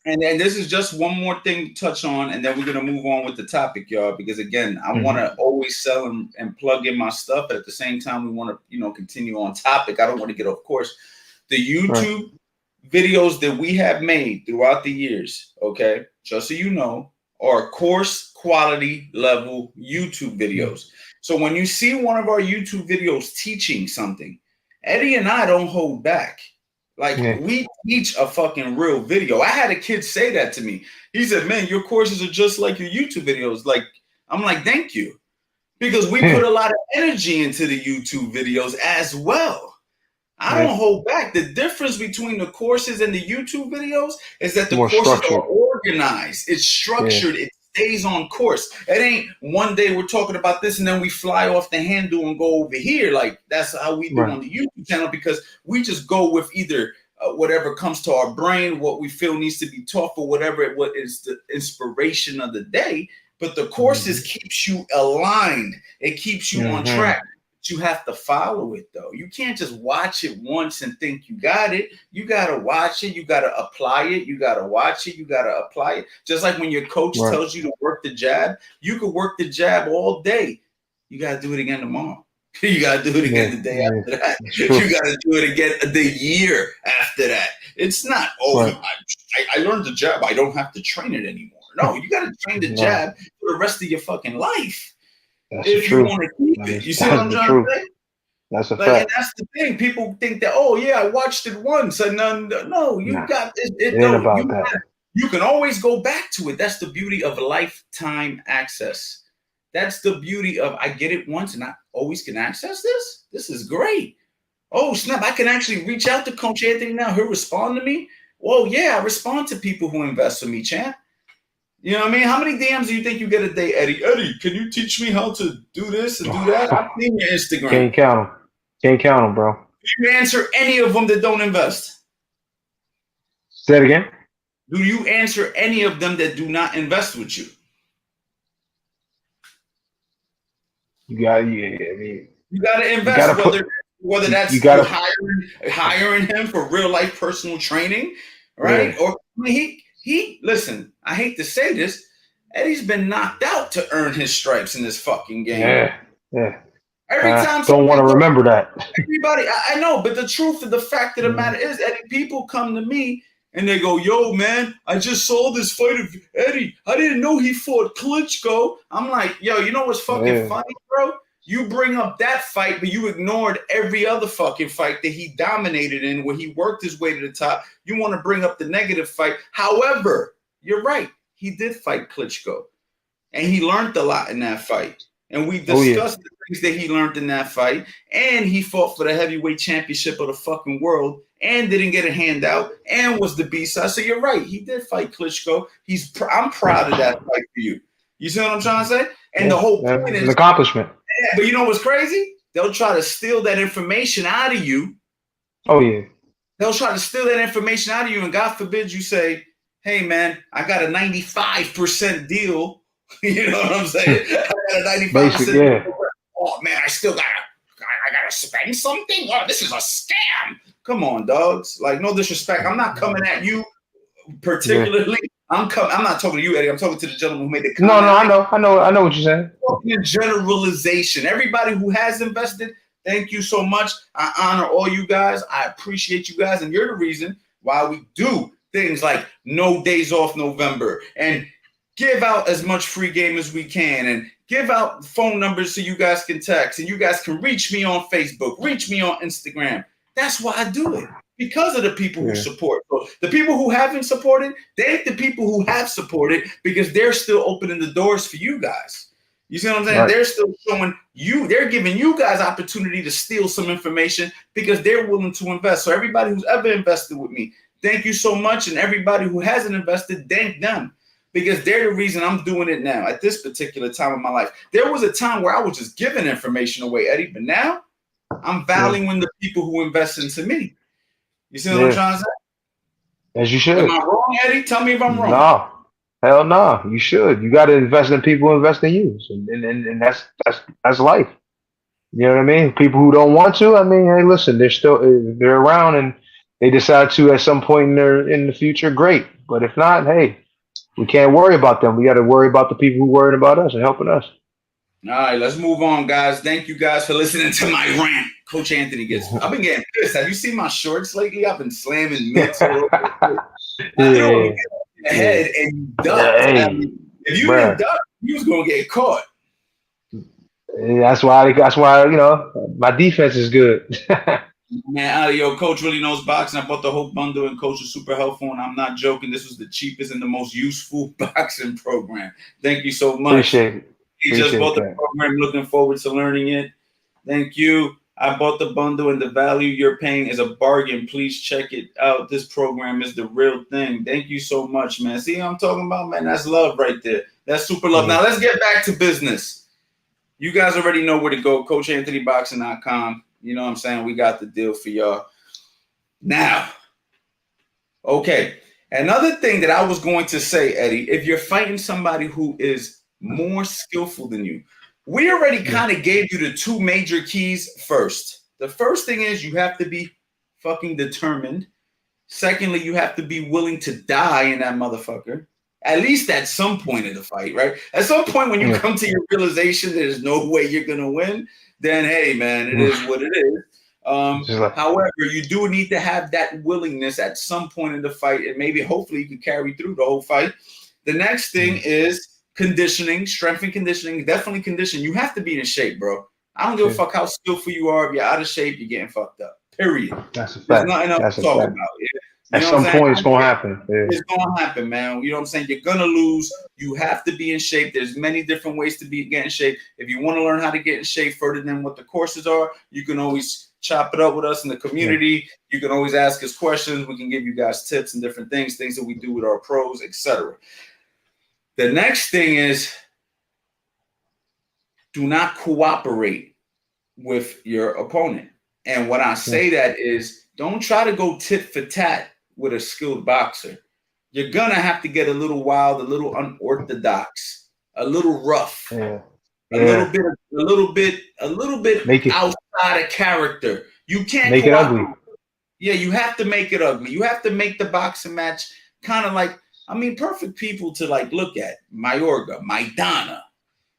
And this is just one more thing to touch on, and then we're going to move on with the topic, y'all, because, again, I want to always sell and plug in my stuff, but at the same time, we want to, continue on topic. I don't want to get off course. The YouTube videos that we have made throughout the years, okay, just so you know, are course quality level YouTube videos. So when you see one of our YouTube videos teaching something, Eddie and I don't hold back. We teach a fucking real video. I had a kid say that to me. He said, man, your courses are just like your YouTube videos. I'm like, thank you. Because we put a lot of energy into the YouTube videos as well. I don't hold back. The difference between the courses and the YouTube videos is that the courses are organized. It's structured. It stays on course. It ain't one day we're talking about this and then we fly off the handle and go over here. That's how we do on the YouTube channel, because we just go with either whatever comes to our brain, what we feel needs to be taught for what is the inspiration of the day. But the courses keeps you aligned. It keeps you on track. You have to follow it, though. You can't just watch it once and think you got it. You got to watch it. You got to apply it. You got to watch it. You got to apply it. Just like when your coach tells you to work the jab, you could work the jab all day. You got to do it again tomorrow. You got to do it again the day after that. You got to do it again the year after that. It's not, I learned the jab. I don't have to train it anymore. No, you got to train the jab for the rest of your fucking life. If you want to keep it, you see what I'm trying to say? That's a fact. And that's the thing. People think that, I watched it once and no, you got it. You can always go back to it. That's the beauty of lifetime access. That's the beauty of I get it once and I always can access this. This is great. Oh, snap. I can actually reach out to Coach Anthony now. He'll respond to me. Well, I respond to people who invest in me, champ. You know what I mean? How many DMs do you think you get a day, Eddie? Eddie, can you teach me how to do this and do that? I've seen your Instagram. Can't count them, bro. Do you answer any of them that don't invest? Say it again. Do you answer any of them that do not invest with you? You got to invest, Whether that's you through gotta, hiring him for real life personal training, right? yeah, Or I mean, he listen. I hate to say this, Eddie's been knocked out to earn his stripes in this fucking game. yeah, yeah. Every time Don't want something to goes, remember that. everybody, I know, but the truth of the fact of the matter is, Eddie, people come to me and they go, "Yo, man, I just saw this fight of Eddie. I didn't know he fought Klitschko." I'm like, "Yo, you know what's fucking funny, bro? You bring up that fight, but you ignored every other fucking fight that he dominated in, where he worked his way to the top. You want to bring up the negative fight. However, you're right. He did fight Klitschko, and he learned a lot in that fight. And we discussed the things that he learned in that fight. And he fought for the heavyweight championship of the fucking world and didn't get a handout and was the B-side. So you're right. He did fight Klitschko. I'm proud of that fight for you. You see what I'm trying to say? And the whole point is an accomplishment. Yeah, but you know what's crazy? They'll try to steal that information out of you. Oh, yeah. They'll try to steal that information out of you. And God forbid you say, "Hey, man, I got a 95% deal." You know what I'm saying? I got a 95% deal. Oh, man, I gotta spend something? Oh, this is a scam. Come on, dogs. Like, no disrespect. I'm not coming at you particularly. I'm not talking to you, Eddie. I'm talking to the gentleman who made the comment. No, I know what you're saying. Talking generalization. Everybody who has invested, thank you so much. I honor all you guys. I appreciate you guys, and you're the reason why we do things like No Days Off November and give out as much free game as we can and give out phone numbers so you guys can text and you guys can reach me on Facebook, reach me on Instagram. That's why I do it. Because of the people who support. So the people who haven't supported, thank the people who have supported because they're still opening the doors for you guys. You see what I'm saying? Right. They're still showing you, they're giving you guys opportunity to steal some information because they're willing to invest. So everybody who's ever invested with me, thank you so much. And everybody who hasn't invested, thank them. Because they're the reason I'm doing it now at this particular time of my life. There was a time where I was just giving information away, Eddie, but now I'm valuing the people who invest into me. You see what I'm trying to say? As you should. Am I wrong, Eddie? Tell me if I'm wrong. No. Hell no. You should. You got to invest in people who invest in you. And that's life. You know what I mean? People who don't want to, I mean, hey, listen, they're around and they decide to at some point in the future, great. But if not, hey, we can't worry about them. We got to worry about the people who worried about us and helping us. All right, let's move on, guys. Thank you guys for listening to my rant. Coach Anthony I've been getting pissed. Have you seen my shorts lately? I've been slamming mitts all over the head and ducked. Hey, if you didn't duck, you was gonna get caught. That's why you know my defense is good. Man, Coach really knows boxing. I bought the whole bundle and Coach was super helpful. And I'm not joking. This was the cheapest and the most useful boxing program. Thank you so much. Appreciate it. He just bought the program. Looking forward to learning it. Thank you. I bought the bundle and the value you're paying is a bargain. Please check it out. This program is the real thing. Thank you so much, man. See what I'm talking about, man? That's love right there. That's super love. Now let's get back to business. You guys already know where to go. CoachAnthonyBoxing.com. You know what I'm saying? We got the deal for y'all. Now, okay. Another thing that I was going to say, Eddie, if you're fighting somebody who is more skillful than you, we already kind of gave you the two major keys first. The first thing is you have to be fucking determined. Secondly, you have to be willing to die in that motherfucker. At least at some point in the fight, right? At some point when you come to your realization there's no way you're going to win, then, hey, man, it is what it is. However, you do need to have that willingness at some point in the fight, and maybe hopefully you can carry through the whole fight. The next thing is conditioning, strength and conditioning, definitely condition. You have to be in shape, bro. I don't give a fuck how skillful you are. If you're out of shape, you're getting fucked up. Period. That's a fact. There's nothing else to talk about. At some point, it's going to happen. It's going to happen, man. You know what I'm saying? You're going to lose. You have to be in shape. There's many different ways to get in shape. If you want to learn how to get in shape further than what the courses are, you can always chop it up with us in the community. You can always ask us questions. We can give you guys tips and different things that we do with our pros, etc. The next thing is do not cooperate with your opponent. And when I say that is don't try to go tit for tat with a skilled boxer. You're going to have to get a little wild, a little unorthodox, a little rough, a little bit outside of character. You can't make it ugly. Yeah, you have to make it ugly. You have to make the boxing match kind of like, I mean, perfect people to like look at. Mayorga, Maidana.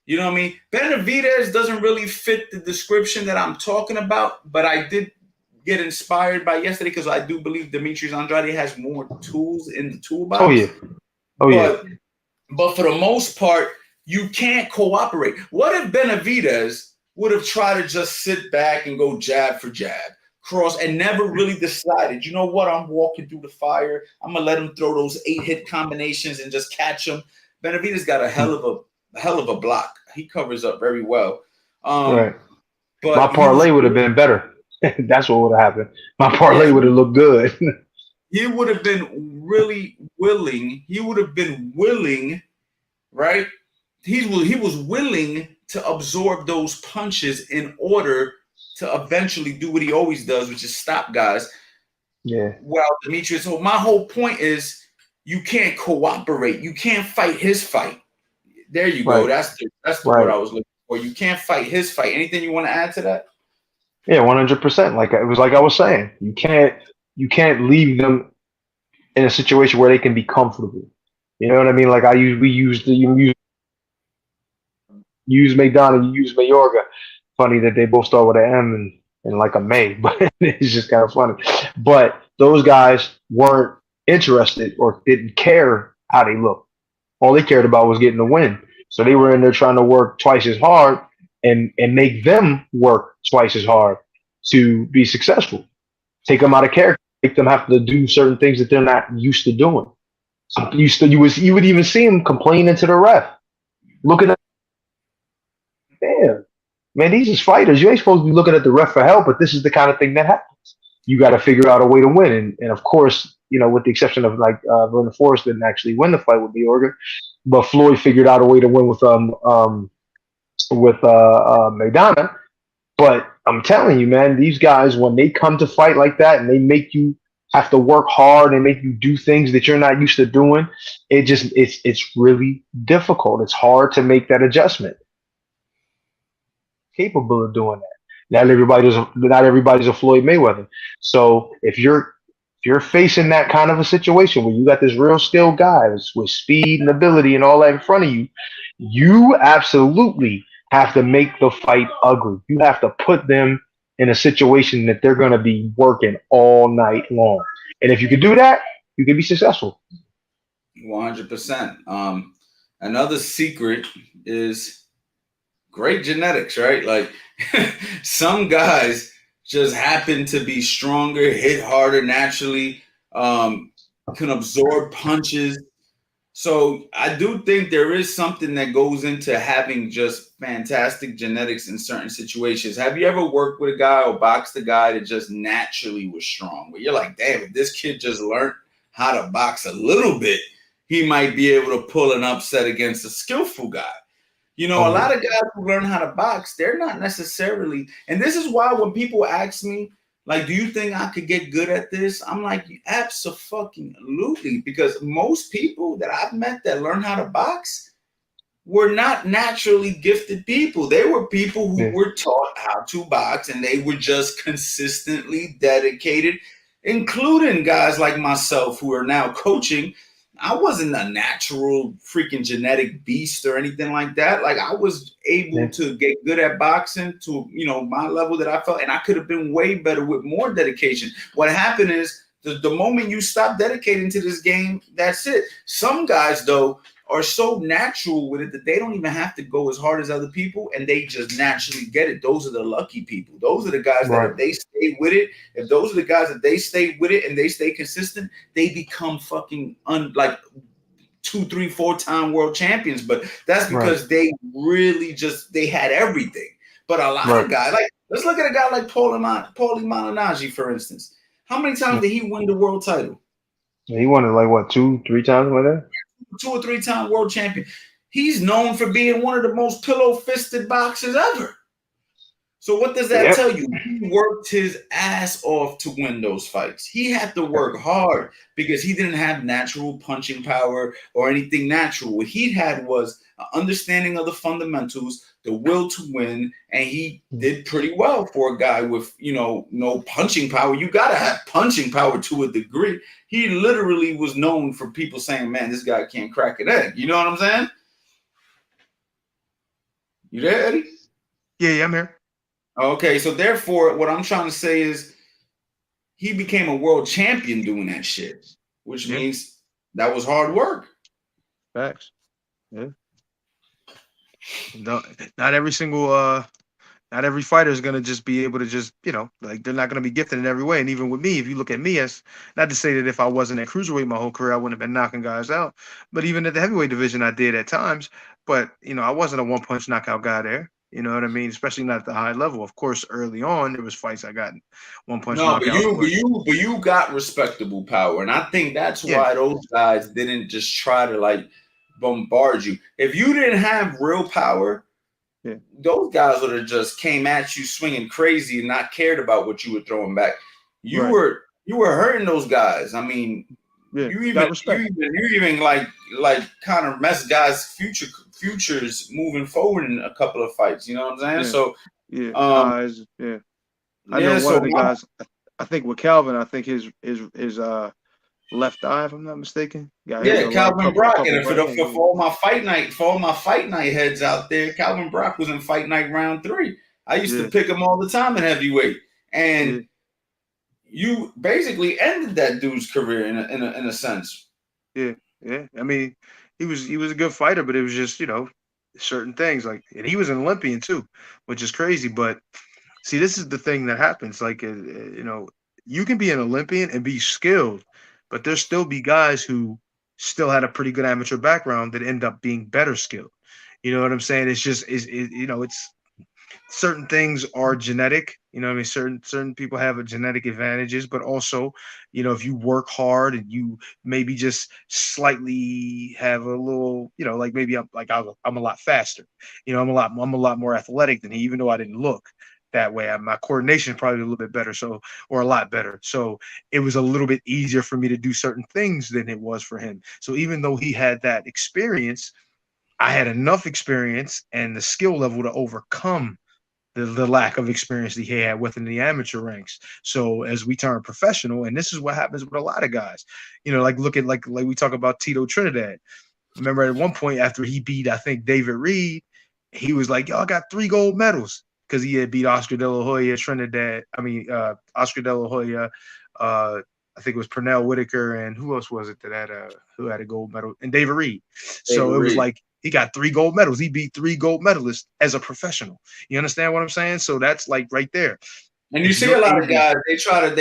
You know what I mean? Benavidez doesn't really fit the description that I'm talking about, but I did get inspired by yesterday because I do believe Demetrius Andrade has more tools in the toolbox. Oh, yeah. Oh, yeah. But for the most part, you can't cooperate. What if Benavidez would have tried to just sit back and go jab for jab, cross, and never really decided, you know what, I'm walking through the fire. I'm going to let him throw those 8-hit combinations and just catch him. Benavidez got a hell of a block. He covers up very well. Right. But my parlay would have been better. That's what would have happened. My parlay would have looked good. He would have been really willing. He would have been willing, right? He was willing to absorb those punches in order to eventually do what he always does, which is stop guys. Yeah. Well, Demetrius, so my whole point is you can't cooperate. You can't fight his fight. There you go. That's the word I was looking for. You can't fight his fight. Anything you want to add to that? Yeah, 100%. Like it was like I was saying, you can't leave them in a situation where they can be comfortable. You know what I mean? Like we use Maidana, you use Mayorga. Funny that they both start with an M and like a May, but it's just kind of funny. But those guys weren't interested or didn't care how they looked. All they cared about was getting the win. So they were in there trying to work twice as hard and make them work twice as hard to be successful. Take them out of character, make them have to do certain things that they're not used to doing. So you would even see them complaining to the ref. Looking at, damn, man, these is fighters. You ain't supposed to be looking at the ref for help, but this is the kind of thing that happens. You got to figure out a way to win. And of course, you know, with the exception of like Vernon Forrest didn't actually win the fight with Mayorga, but Floyd figured out a way to win with Maidana. But I'm telling you, man, these guys, when they come to fight like that and they make you have to work hard and make you do things that you're not used to doing, it's really difficult. It's hard to make that adjustment. Capable of doing that. Not everybody's a Floyd Mayweather. So if you're facing that kind of a situation where you got this real skilled guy with speed and ability and all that in front of you, you absolutely have to make the fight ugly. You have to put them in a situation that they're going to be working all night long. And if you can do that, you can be successful. 100%. Another secret is great genetics, right? Like some guys just happen to be stronger, hit harder naturally, can absorb punches. So I do think there is something that goes into having just fantastic genetics in certain situations. Have you ever worked with a guy or boxed a guy that just naturally was strong? Where you're like, damn, if this kid just learned how to box a little bit, he might be able to pull an upset against a skillful guy. You know, a lot of guys who learn how to box, they're not necessarily, and this is why when people ask me, like, do you think I could get good at this? I'm like, absolutely, because most people that I've met that learn how to box were not naturally gifted people. They were people who were taught how to box, and they were just consistently dedicated, including guys like myself who are now coaching. I wasn't a natural freaking genetic beast or anything like that. Like I was able to get good at boxing to, you know, my level that I felt, and I could have been way better with more dedication. What happened is the moment you stop dedicating to this game, that's it. Some guys though are so natural with it that they don't even have to go as hard as other people, and they just naturally get it. Those are the lucky people. Those are the guys that if they stay with it, if those are the guys that they stay with it and they stay consistent, they become fucking like 2, 3, 4-time world champions. But that's because they really they had everything. But a lot of guys, like let's look at a guy like Paulie Malignaggi, for instance. How many times did he win the world title? He won it like what, 2, 3 times with that? 2 or 3-time world champion. He's known for being one of the most pillow-fisted boxers ever. So what does that Yep. tell you? He worked his ass off to win those fights. He had to work hard because he didn't have natural punching power or anything natural. What he had was an understanding of the fundamentals, the will to win, and he did pretty well for a guy with, no punching power. You got to have punching power to a degree. He literally was known for people saying, man, this guy can't crack an egg. You know what I'm saying? You there, Eddie? Yeah, I'm here. Okay, so therefore, what I'm trying to say is he became a world champion doing that shit, which means that was hard work. Facts. Yeah. No, not every fighter is gonna just be able to just, like they're not gonna be gifted in every way. And even with me, if you look at me, as not to say that if I wasn't at cruiserweight my whole career, I wouldn't have been knocking guys out. But even at the heavyweight division, I did at times. But I wasn't a one punch knockout guy there. You know what I mean? Especially not at the high level. Of course, early on there was fights I got one punch knockouts. But you got respectable power, and I think that's why those guys didn't just try to like bombard you. If you didn't have real power, those guys would have just came at you swinging crazy and not cared about what you were throwing back. You were hurting those guys. I mean, you even like kind of mess guys' futures moving forward in a couple of fights. You know what I'm saying? I know one of the guys. I think with Calvin, I think his left eye, if I'm not mistaken. Calvin Brock. And for all my fight night heads out there, Calvin Brock was in fight night round 3. I used to pick him all the time in heavyweight, and you basically ended that dude's career in a sense. Yeah. I mean, he was a good fighter, but it was just certain things like, and he was an Olympian too, which is crazy. But see, this is the thing that happens. Like, you can be an Olympian and be skilled, but there'll still be guys who still had a pretty good amateur background that end up being better skilled. You know what I'm saying? It's just, it's certain things are genetic. You know what I mean? Certain people have a genetic advantages, but also, if you work hard and you maybe just slightly have a little, like maybe I'm a lot faster. I'm a lot more athletic than he, even though I didn't look that way. My coordination is probably a little bit better, or a lot better. So it was a little bit easier for me to do certain things than it was for him. So even though he had that experience, I had enough experience and the skill level to overcome the lack of experience that he had within the amateur ranks. So as we turn professional, and this is what happens with a lot of guys, like look at like we talk about Tito Trinidad. Remember at one point after he beat, I think, David Reed, he was like, "Y'all got 3 gold medals," because he had beat Oscar De La Hoya, Oscar De La Hoya, I think it was Pernell Whitaker, and who else was it who had a gold medal? And David Reed. So it was like he got 3 gold medals. He beat 3 gold medalists as a professional. You understand what I'm saying? So that's like right there. And you see a lot of guys, they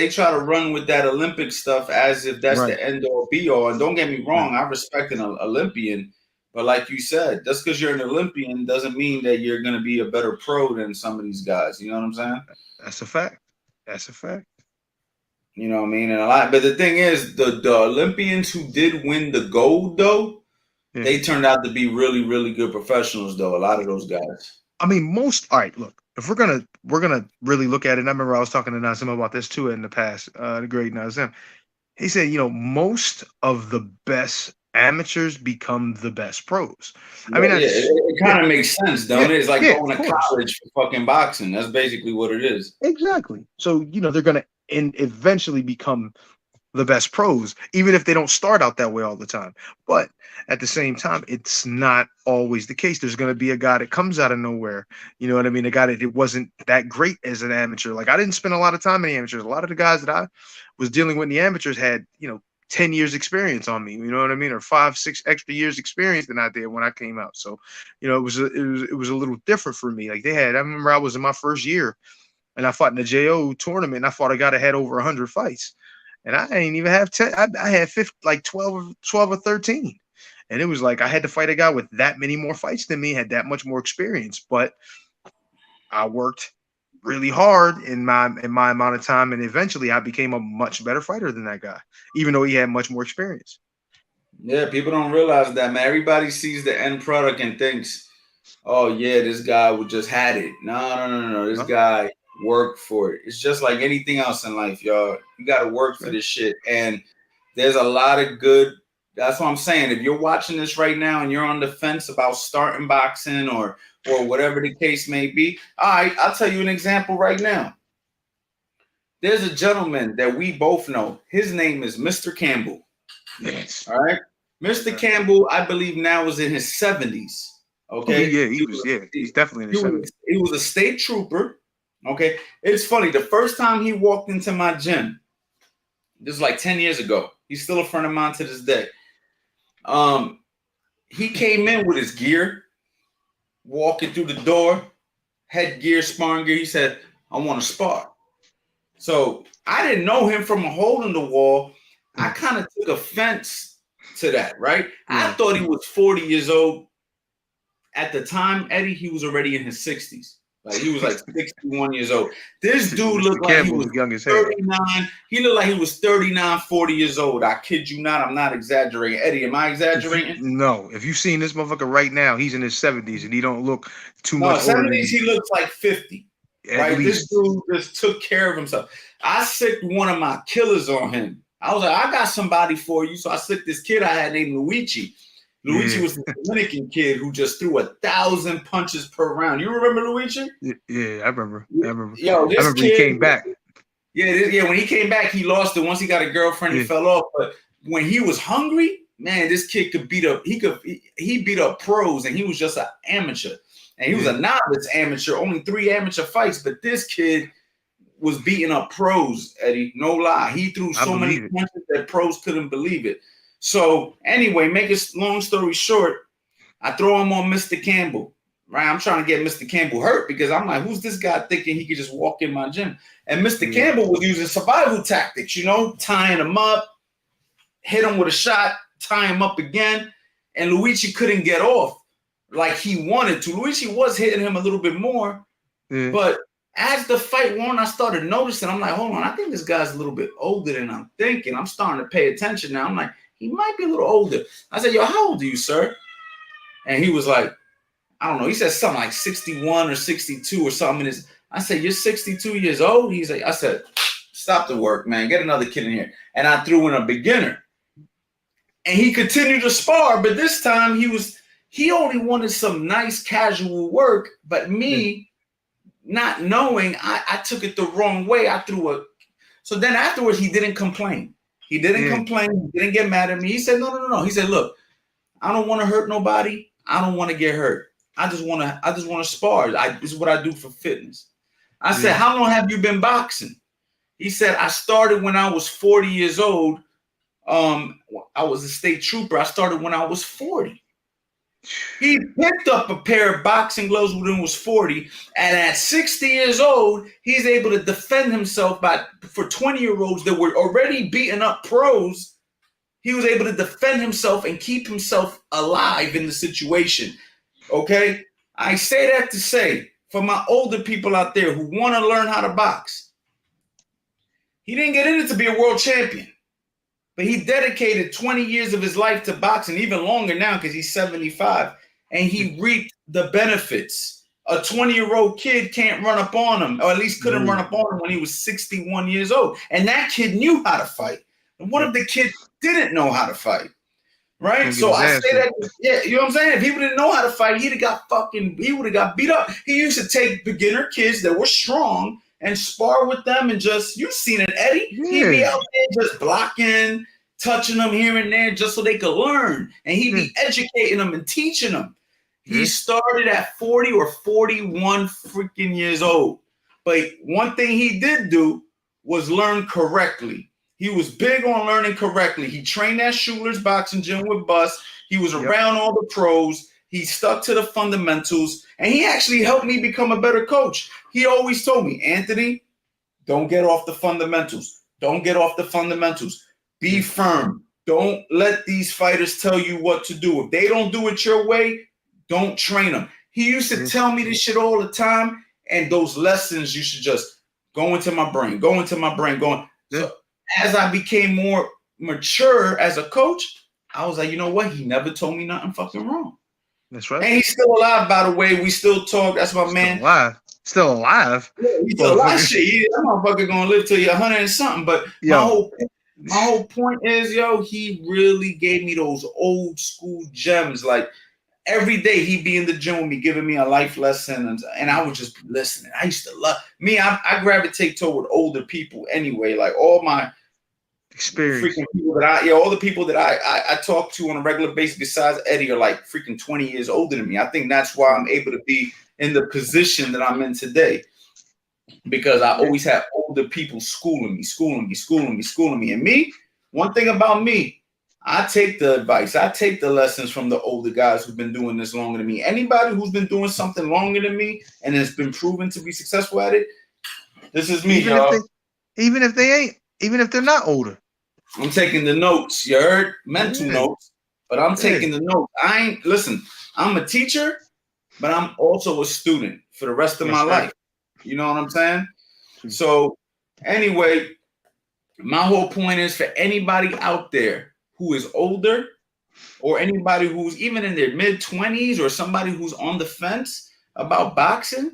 try to run with that Olympic stuff as if that's the end all be all. And don't get me wrong, I respect an Olympian, but like you said, just because you're an Olympian doesn't mean that you're going to be a better pro than some of these guys. You know what I'm saying? That's a fact. You know what I mean? And but the thing is, the Olympians who did win the gold, though, they turned out to be really, really good professionals, though. A lot of those guys. I mean, all right, look, if we're gonna really look at it, and I remember I was talking to Nazim about this too in the past, the great Nazim. He said, most of the best amateurs become the best pros. I mean, it kind of makes sense, don't it? It's like going to college for fucking boxing. That's basically what it is. Exactly. So, they're going to eventually become the best pros, even if they don't start out that way all the time. But at the same time, it's not always the case. There's going to be a guy that comes out of nowhere. You know what I mean? A guy that it wasn't that great as an amateur. Like, I didn't spend a lot of time in the amateurs. A lot of the guys that I was dealing with in the amateurs had, 10 years experience on me, you know what I mean? Or 5, 6 extra years experience than I did when I came out. So, it was a little different for me. Like I remember I was in my first year and I fought in the JO tournament and I fought a guy that had over 100 fights. And I ain't even have 10. I had 12 or 13. And it was like I had to fight a guy with that many more fights than me, had that much more experience. But I worked really hard in my amount of time, and eventually I became a much better fighter than that guy, even though he had much more experience. Yeah, people don't realize that, man. Everybody sees the end product and thinks, oh yeah, this guy would just had it. No. This guy worked for it. It's just like anything else in life, y'all. You got to work for this shit. And there's a lot of good. That's what I'm saying. If you're watching this right now and you're on the fence about starting boxing or whatever the case may be, all right, I'll tell you an example right now. There's a gentleman that we both know. His name is Mr. Campbell. Yes. All right. Mr. Campbell, I believe now is in his 70s. Okay. He's definitely in his 70s. He was a state trooper. Okay. It's funny. The first time he walked into my gym, this is like 10 years ago. He's still a friend of mine to this day. He came in with his gear, walking through the door, headgear, sparring gear. He said, I want to spar. So I didn't know him from a hole in the wall. I kind of took offense to that, right? I thought he was 40 years old. At the time, Eddie, he was already in his 60s. Like he was like 61 years old. This dude looked like he was young as 39. He looked like he was 39, 40 years old. I kid you not. I'm not exaggerating. Eddie, am I exaggerating? No. If you've seen this motherfucker right now, he's in his 70s and he don't look too much older. 70s, he looks like 50. Right? This dude just took care of himself. I sicked one of my killers on him. I was like, I got somebody for you. So I sicked this kid I had named Luigi. Luigi was the Dominican kid who just threw 1,000 punches per round. You remember Luigi? Yeah, I remember. Yo, I remember he came back. Yeah, when he came back, he lost it. Once he got a girlfriend, he fell off. But when he was hungry, man, this kid could beat up. He beat up pros, and he was just an amateur. And he was a novice amateur, only 3 amateur fights. But this kid was beating up pros, Eddie. No lie. He threw so many punches that pros couldn't believe it. So anyway, make it long story short, I throw him on Mr. Campbell, right? I'm trying to get Mr. Campbell hurt because I'm like, who's this guy thinking he could just walk in my gym? And Mr. Campbell was using survival tactics, tying him up, hit him with a shot, tie him up again. And Luigi couldn't get off like he wanted to. Luigi was hitting him a little bit more, but as the fight went on, I started noticing, I'm like, hold on, I think this guy's a little bit older than I'm thinking. I'm starting to pay attention now. I'm like, he might be a little older. I said, yo, how old are you, sir? And he was like, I don't know. He said something like 61 or 62 or something. I said, you're 62 years old? He's like, I said, stop the work, man. Get another kid in here. And I threw in a beginner. And he continued to spar, but this time he only wanted some nice casual work. But me, not knowing, I took it the wrong way. So then afterwards, he didn't complain. He didn't complain. He didn't get mad at me. He said, no. He said, look, I don't want to hurt nobody. I don't want to get hurt. I just want to spar. This is what I do for fitness. I said, how long have you been boxing? He said, I started when I was 40 years old. I was a state trooper. I started when I was 40. He picked up a pair of boxing gloves when he was 40, and at 60 years old, he's able to defend himself for 20-year-olds that were already beating up pros. He was able to defend himself and keep himself alive in the situation. Okay? I say that to say, for my older people out there who want to learn how to box, he didn't get in it to be a world champion. But he dedicated 20 years of his life to boxing, even longer now because he's 75, and he reaped the benefits. A 20-year-old kid can't run up on him, or at least couldn't run up on him when he was 61 years old. And that kid knew how to fight. And what if the kid didn't know how to fight? Right? So I say that, you know what I'm saying? If he didn't know how to fight, he would have got beat up. He used to take beginner kids that were strong and spar with them and just, you've seen it, Eddie. He'd be out there just blocking, touching them here and there just so they could learn. And he'd be educating them and teaching them. He started at 40 or 41 freaking years old. But one thing he did do was learn correctly. He was big on learning correctly. He trained at Schuler's boxing gym with Bus. He was around all the pros. He stuck to the fundamentals, and he actually helped me become a better coach. He always told me, Anthony, don't get off the fundamentals. Don't get off the fundamentals. Be firm. Don't let these fighters tell you what to do. If they don't do it your way, don't train them. He used to tell me this shit all the time, and those lessons you should just go into my brain, So as I became more mature as a coach, I was like, you know what? He never told me nothing fucking wrong. That's right. And he's still alive, by the way. We still talk. That's my man. Still alive. Yeah, he's still alive. Shit, that motherfucker gonna live till you're 100 and something. But my whole point is, yo, he really gave me those old school gems. Like every day he'd be in the gym with me, giving me a life lesson, and I would just be listening. I used to love me. I gravitate toward older people anyway. Like all my experience, freaking people that all the people that I talk to on a regular basis besides Eddie are like freaking 20 years older than me. I think that's why I'm able to be in the position that I'm in today, because I always have older people schooling me. And me, one thing about me, I take the advice, I take the lessons from the older guys who've been doing this longer than me. Anybody who's been doing something longer than me and has been proven to be successful at it, this is me, even if they're not older. I'm taking the notes, you heard? Mental notes, but I'm taking the notes. Listen, I'm a teacher, but I'm also a student for the rest of my life. You know what I'm saying? So anyway, my whole point is for anybody out there who is older or anybody who's even in their mid-20s or somebody who's on the fence about boxing,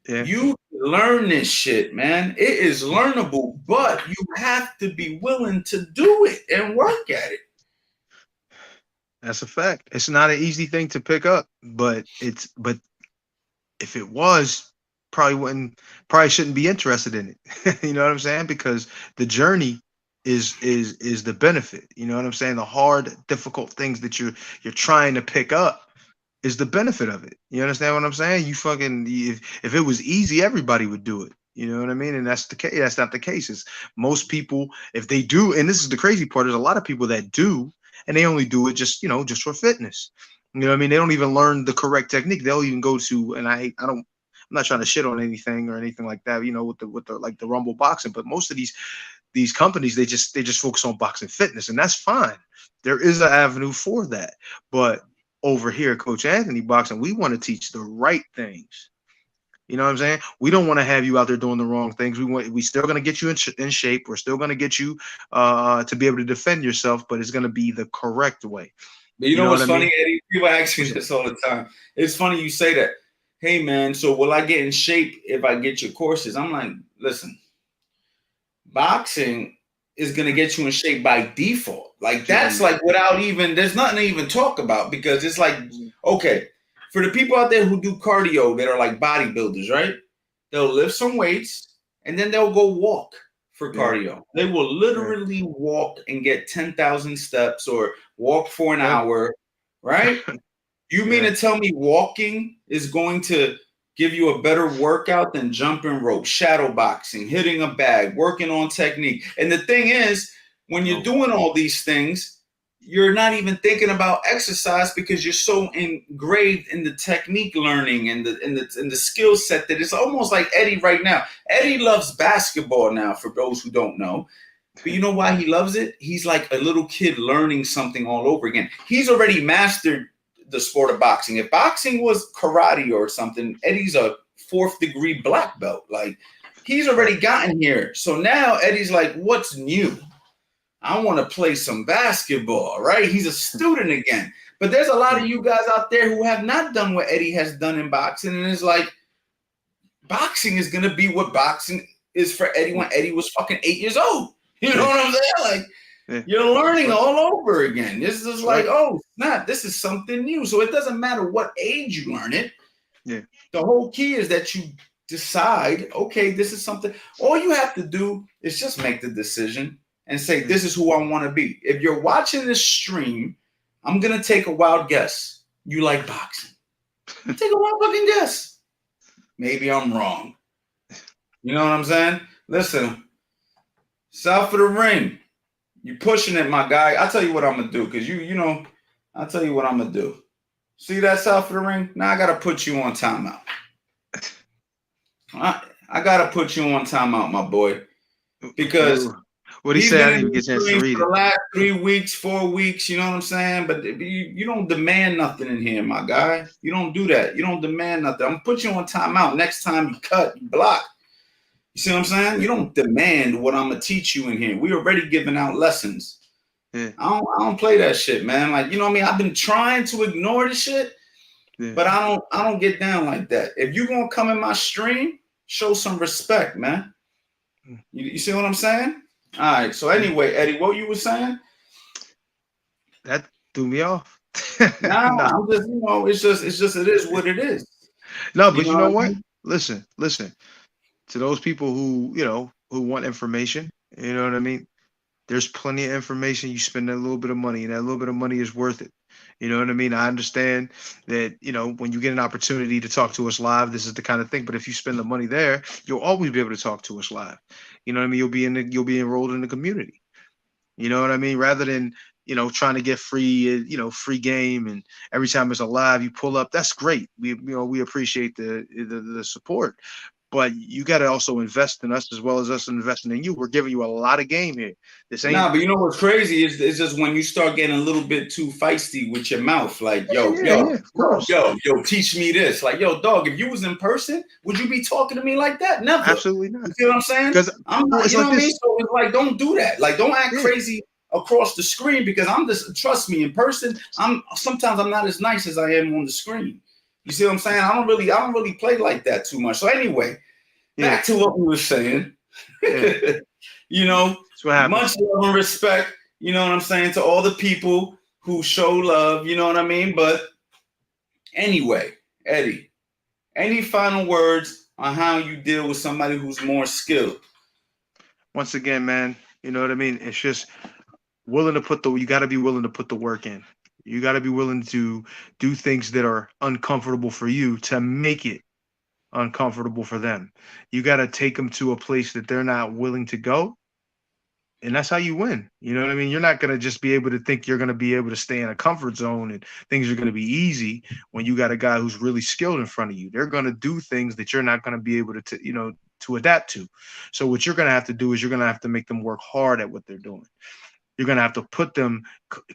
you learn this shit, man. It is learnable, but you have to be willing to do it and work at it. That's a fact. It's not an easy thing to pick up, but if it was, probably shouldn't be interested in it. You know what I'm saying? Because the journey is the benefit. You know what I'm saying? The hard, difficult things that you're trying to pick up is the benefit of it. You understand what I'm saying? If it was easy, everybody would do it. You know what I mean? And that's the case. That's not the case. It's most people, if they do, and this is the crazy part, there's a lot of people that do, and they only do it just for fitness. You know what I mean? They don't even learn the correct technique. They'll even go to, and I'm not trying to shit on anything or anything like that, with the like the Rumble boxing, but most of these companies, they just focus on boxing fitness, and that's fine. There is an avenue for that. But over here, Coach Anthony Boxing, we want to teach the right things. You know what I'm saying? We don't want to have you out there doing the wrong things. We still going to get you in shape. We're still going to get you to be able to defend yourself, but it's going to be the correct way. But you know what's funny, Eddie? People ask me this all the time. It's funny you say that. Hey, man, so will I get in shape if I get your courses? I'm like, listen, boxing is going to get you in shape by default. Like, that's like without even, there's nothing to even talk about, because it's like, okay, for the people out there who do cardio that are like bodybuilders, right? They'll lift some weights and then they'll go walk for cardio. They will literally walk and get 10,000 steps or walk for an hour, right? You mean to tell me walking is going to give you a better workout than jumping rope, shadow boxing, hitting a bag, working on technique? And the thing is, when you're doing all these things, you're not even thinking about exercise because you're so engraved in the technique learning and the skill set that it's almost like Eddie right now. Eddie loves basketball now, for those who don't know. But you know why he loves it? He's like a little kid learning something all over again. He's already mastered the sport of boxing. If boxing was karate or something, Eddie's a 4th degree black belt. Like, he's already gotten here. So now Eddie's like, what's new? I want to play some basketball, right? He's a student again. But there's a lot of you guys out there who have not done what Eddie has done in boxing. And it's like, boxing is going to be what boxing is for Eddie when Eddie was fucking 8 years old. You know what I'm saying? Like, you're learning all over again. This is like, oh, snap, this is something new. So it doesn't matter what age you learn it. Yeah. The whole key is that you decide, okay, this is something. All you have to do is just make the decision and say, this is who I want to be. If you're watching this stream, I'm going to take a wild guess. You like boxing. Take a wild fucking guess. Maybe I'm wrong. You know what I'm saying? Listen, south of the ring, you pushing it, my guy. I'll tell you what I'm going to do, because I'll tell you what I'm going to do. See that south of the ring? Now I got to put you on timeout. I got to put you on timeout, my boy, because what he said, I didn't even get a chance to read it. For the last 3 weeks, 4 weeks, you know what I'm saying? But you don't demand nothing in here, my guy. You don't do that. You don't demand nothing. I'm going to put you on timeout. Next time you cut, you block. You see what I'm saying? You don't demand what I'm going to teach you in here. We already giving out lessons. Yeah. I don't play that shit, man. Like, you know what I mean? I've been trying to ignore the shit, But I don't get down like that. If you're gonna come in my stream, show some respect, man. You see what I'm saying? All right. So anyway, Eddie, what you were saying? That threw me off. Nah, No. I'm just, it is what it is. No, but you know I what? mean? Listen. To those people who, who want information, you know what I mean? There's plenty of information. You spend that little bit of money, and that little bit of money is worth it. You know what I mean? I understand that, when you get an opportunity to talk to us live, this is the kind of thing. But if you spend the money there, you'll always be able to talk to us live. You know what I mean? You'll be enrolled in the community. You know what I mean? Rather than, trying to get free, free game, and every time it's a live, you pull up. That's great. We appreciate the support. But you got to also invest in us as well as us investing in you. We're giving you a lot of game here. This ain't. Nah, but you know what's crazy is it's just when you start getting a little bit too feisty with your mouth, like Yeah, of course. yo, teach me this. Like, yo, dog, if you was in person, would you be talking to me like that? Never. Absolutely not. You see what I'm saying? Because I'm not, it's you know like what I mean? this. So it's like, don't do that. Like, don't act crazy across the screen, because trust me, in person, sometimes I'm not as nice as I am on the screen. You see what I'm saying? I don't really play like that too much. So anyway, back to what we were saying. That's what happens. Much love and respect, you know what I'm saying, to all the people who show love, you know what I mean? But anyway, Eddie, any final words on how you deal with somebody who's more skilled? Once again, man, you know what I mean? It's just you got to be willing to put the work in. You got to be willing to do things that are uncomfortable for you to make it uncomfortable for them. You got to take them to a place that they're not willing to go. And that's how you win. You know what I mean? You're not going to just be able to think you're going to be able to stay in a comfort zone and things are going to be easy when you got a guy who's really skilled in front of you. They're going to do things that you're not going to be able to adapt to. So what you're going to have to do is you're going to have to make them work hard at what they're doing. You're going to have to put them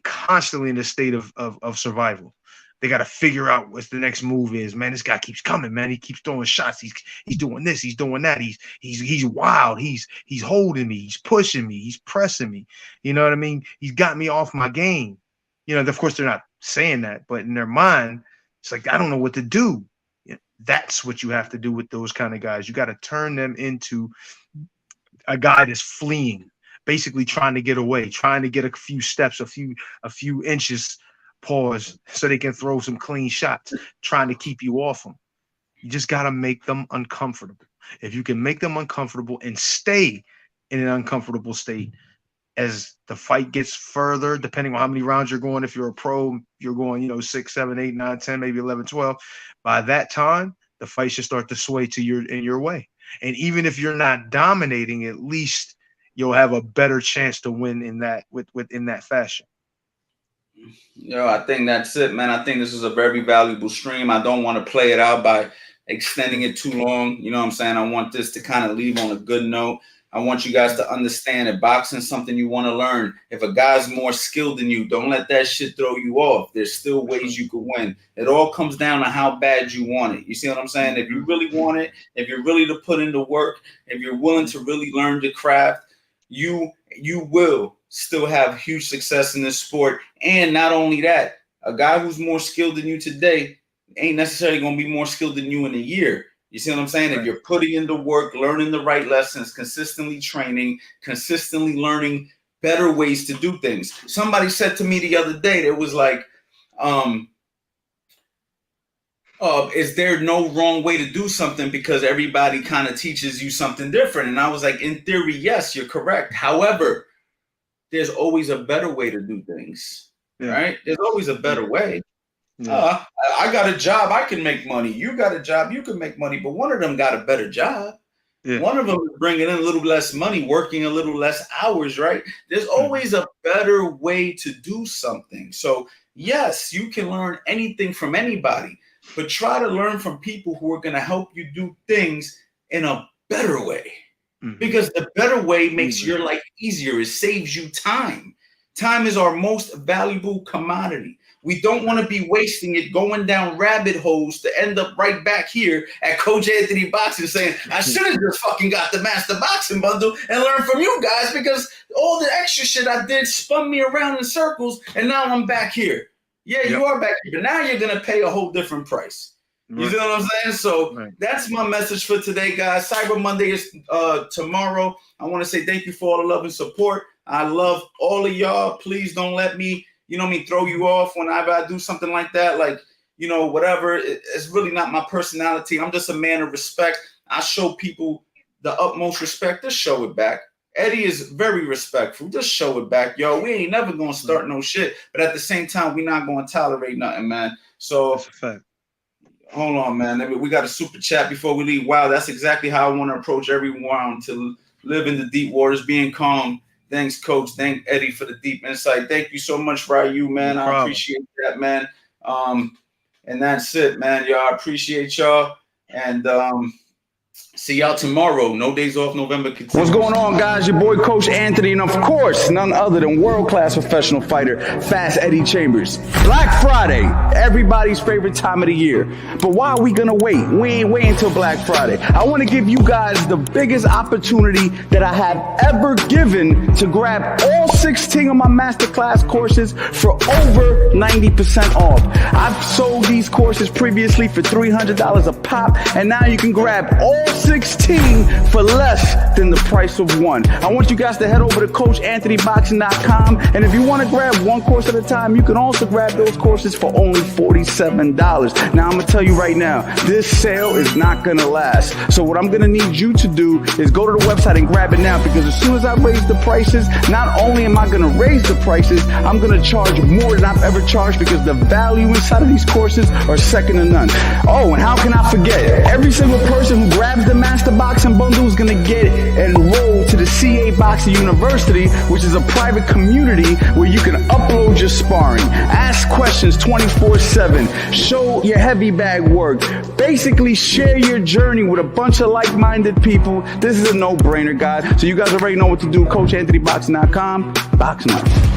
constantly in a state of survival. They got to figure out what the next move is. Man, this guy keeps coming, man. He keeps throwing shots. He's doing this. He's doing that. He's wild. He's holding me. He's pushing me. He's pressing me. You know what I mean? He's got me off my game. Of course, they're not saying that, but in their mind, it's like, I don't know what to do. That's what you have to do with those kind of guys. You got to turn them into a guy that's fleeing, basically trying to get away, trying to get a few steps, a few inches, pause, so they can throw some clean shots, trying to keep you off them. You just got to make them uncomfortable. If you can make them uncomfortable and stay in an uncomfortable state as the fight gets further, depending on how many rounds you're going, if you're a pro, you're going, 6, 7, 8, 9, 10, maybe 11, 12. By that time, the fight should start to sway in your way. And even if you're not dominating, at least you'll have a better chance to win in that fashion. I think that's it, man. I think this is a very valuable stream. I don't want to play it out by extending it too long. You know what I'm saying? I want this to kind of leave on a good note. I want you guys to understand that boxing is something you want to learn. If a guy's more skilled than you, don't let that shit throw you off. There's still ways you could win. It all comes down to how bad you want it. You see what I'm saying? If you really want it, if you're really to put in the work, if you're willing to really learn the craft, you will still have huge success in this sport. And not only that, a guy who's more skilled than you today ain't necessarily going to be more skilled than you in a year. You see what I'm saying? Right. If you're putting in the work, learning the right lessons, consistently training, consistently learning better ways to do things. Somebody said to me the other day, there was like, is there no wrong way to do something because everybody kind of teaches you something different? And I was like, in theory, yes, you're correct. However, there's always a better way to do things, right? There's always a better way. Yeah. I got a job, I can make money. You got a job, you can make money, but one of them got a better job. Yeah. One of them is bringing in a little less money, working a little less hours, right? There's always a better way to do something. So yes, you can learn anything from anybody, but try to learn from people who are going to help you do things in a better way. Mm-hmm. Because the better way makes your life easier. It saves you time. Time is our most valuable commodity. We don't want to be wasting it going down rabbit holes to end up right back here at Coach Anthony Boxing saying, I should have just fucking got the Master Boxing Bundle and learned from you guys because all the extra shit I did spun me around in circles and now I'm back here. Yeah, you are back here, but now you're gonna pay a whole different price. You see what I'm saying? So that's my message for today, guys. Cyber Monday is tomorrow. I want to say thank you for all the love and support. I love all of y'all. Please don't let me, throw you off whenever I do something like that. Like, whatever. It's really not my personality. I'm just a man of respect. I show people the utmost respect. Just show it back. Eddie is very respectful. Just show it back, yo. We ain't never gonna start no shit, but at the same time, we're not gonna tolerate nothing, man. So that's a fact. Hold on, man. We got a super chat before we leave. Wow, that's exactly how I want to approach everyone, to live in the deep waters, being calm. Thanks, Coach. Thank Eddie for the deep insight. Thank you so much, Ryu, man. I appreciate that, man. And that's it, man. Y'all, I appreciate y'all. And see y'all tomorrow. No days off. November continues. What's going on, guys? Your boy, Coach Anthony, and of course, none other than world-class professional fighter, Fast Eddie Chambers. Black Friday, everybody's favorite time of the year. But why are we gonna wait? We ain't waiting until Black Friday. I want to give you guys the biggest opportunity that I have ever given to grab all 16 of my masterclass courses for over 90% off. I've sold these courses previously for $300 a pop, and now you can grab all 16 for less than the price of one. I want you guys to head over to CoachAnthonyBoxing.com, and if you want to grab one course at a time, you can also grab those courses for only $47. Now, I'm going to tell you right now, this sale is not going to last. So what I'm going to need you to do is go to the website and grab it now, because as soon as I raise the prices, not only am I going to raise the prices, I'm going to charge more than I've ever charged, because the value inside of these courses are second to none. Oh, and how can I forget? Every single person who grabs the Master Boxing Bundle is going to get enrolled to the CA Boxing University, which is a private community where you can upload your sparring, ask questions 24/7, show your heavy bag work, basically share your journey with a bunch of like-minded people. This is a no-brainer, guys. So you guys already know what to do. CoachAnthonyBoxing.com. Box now.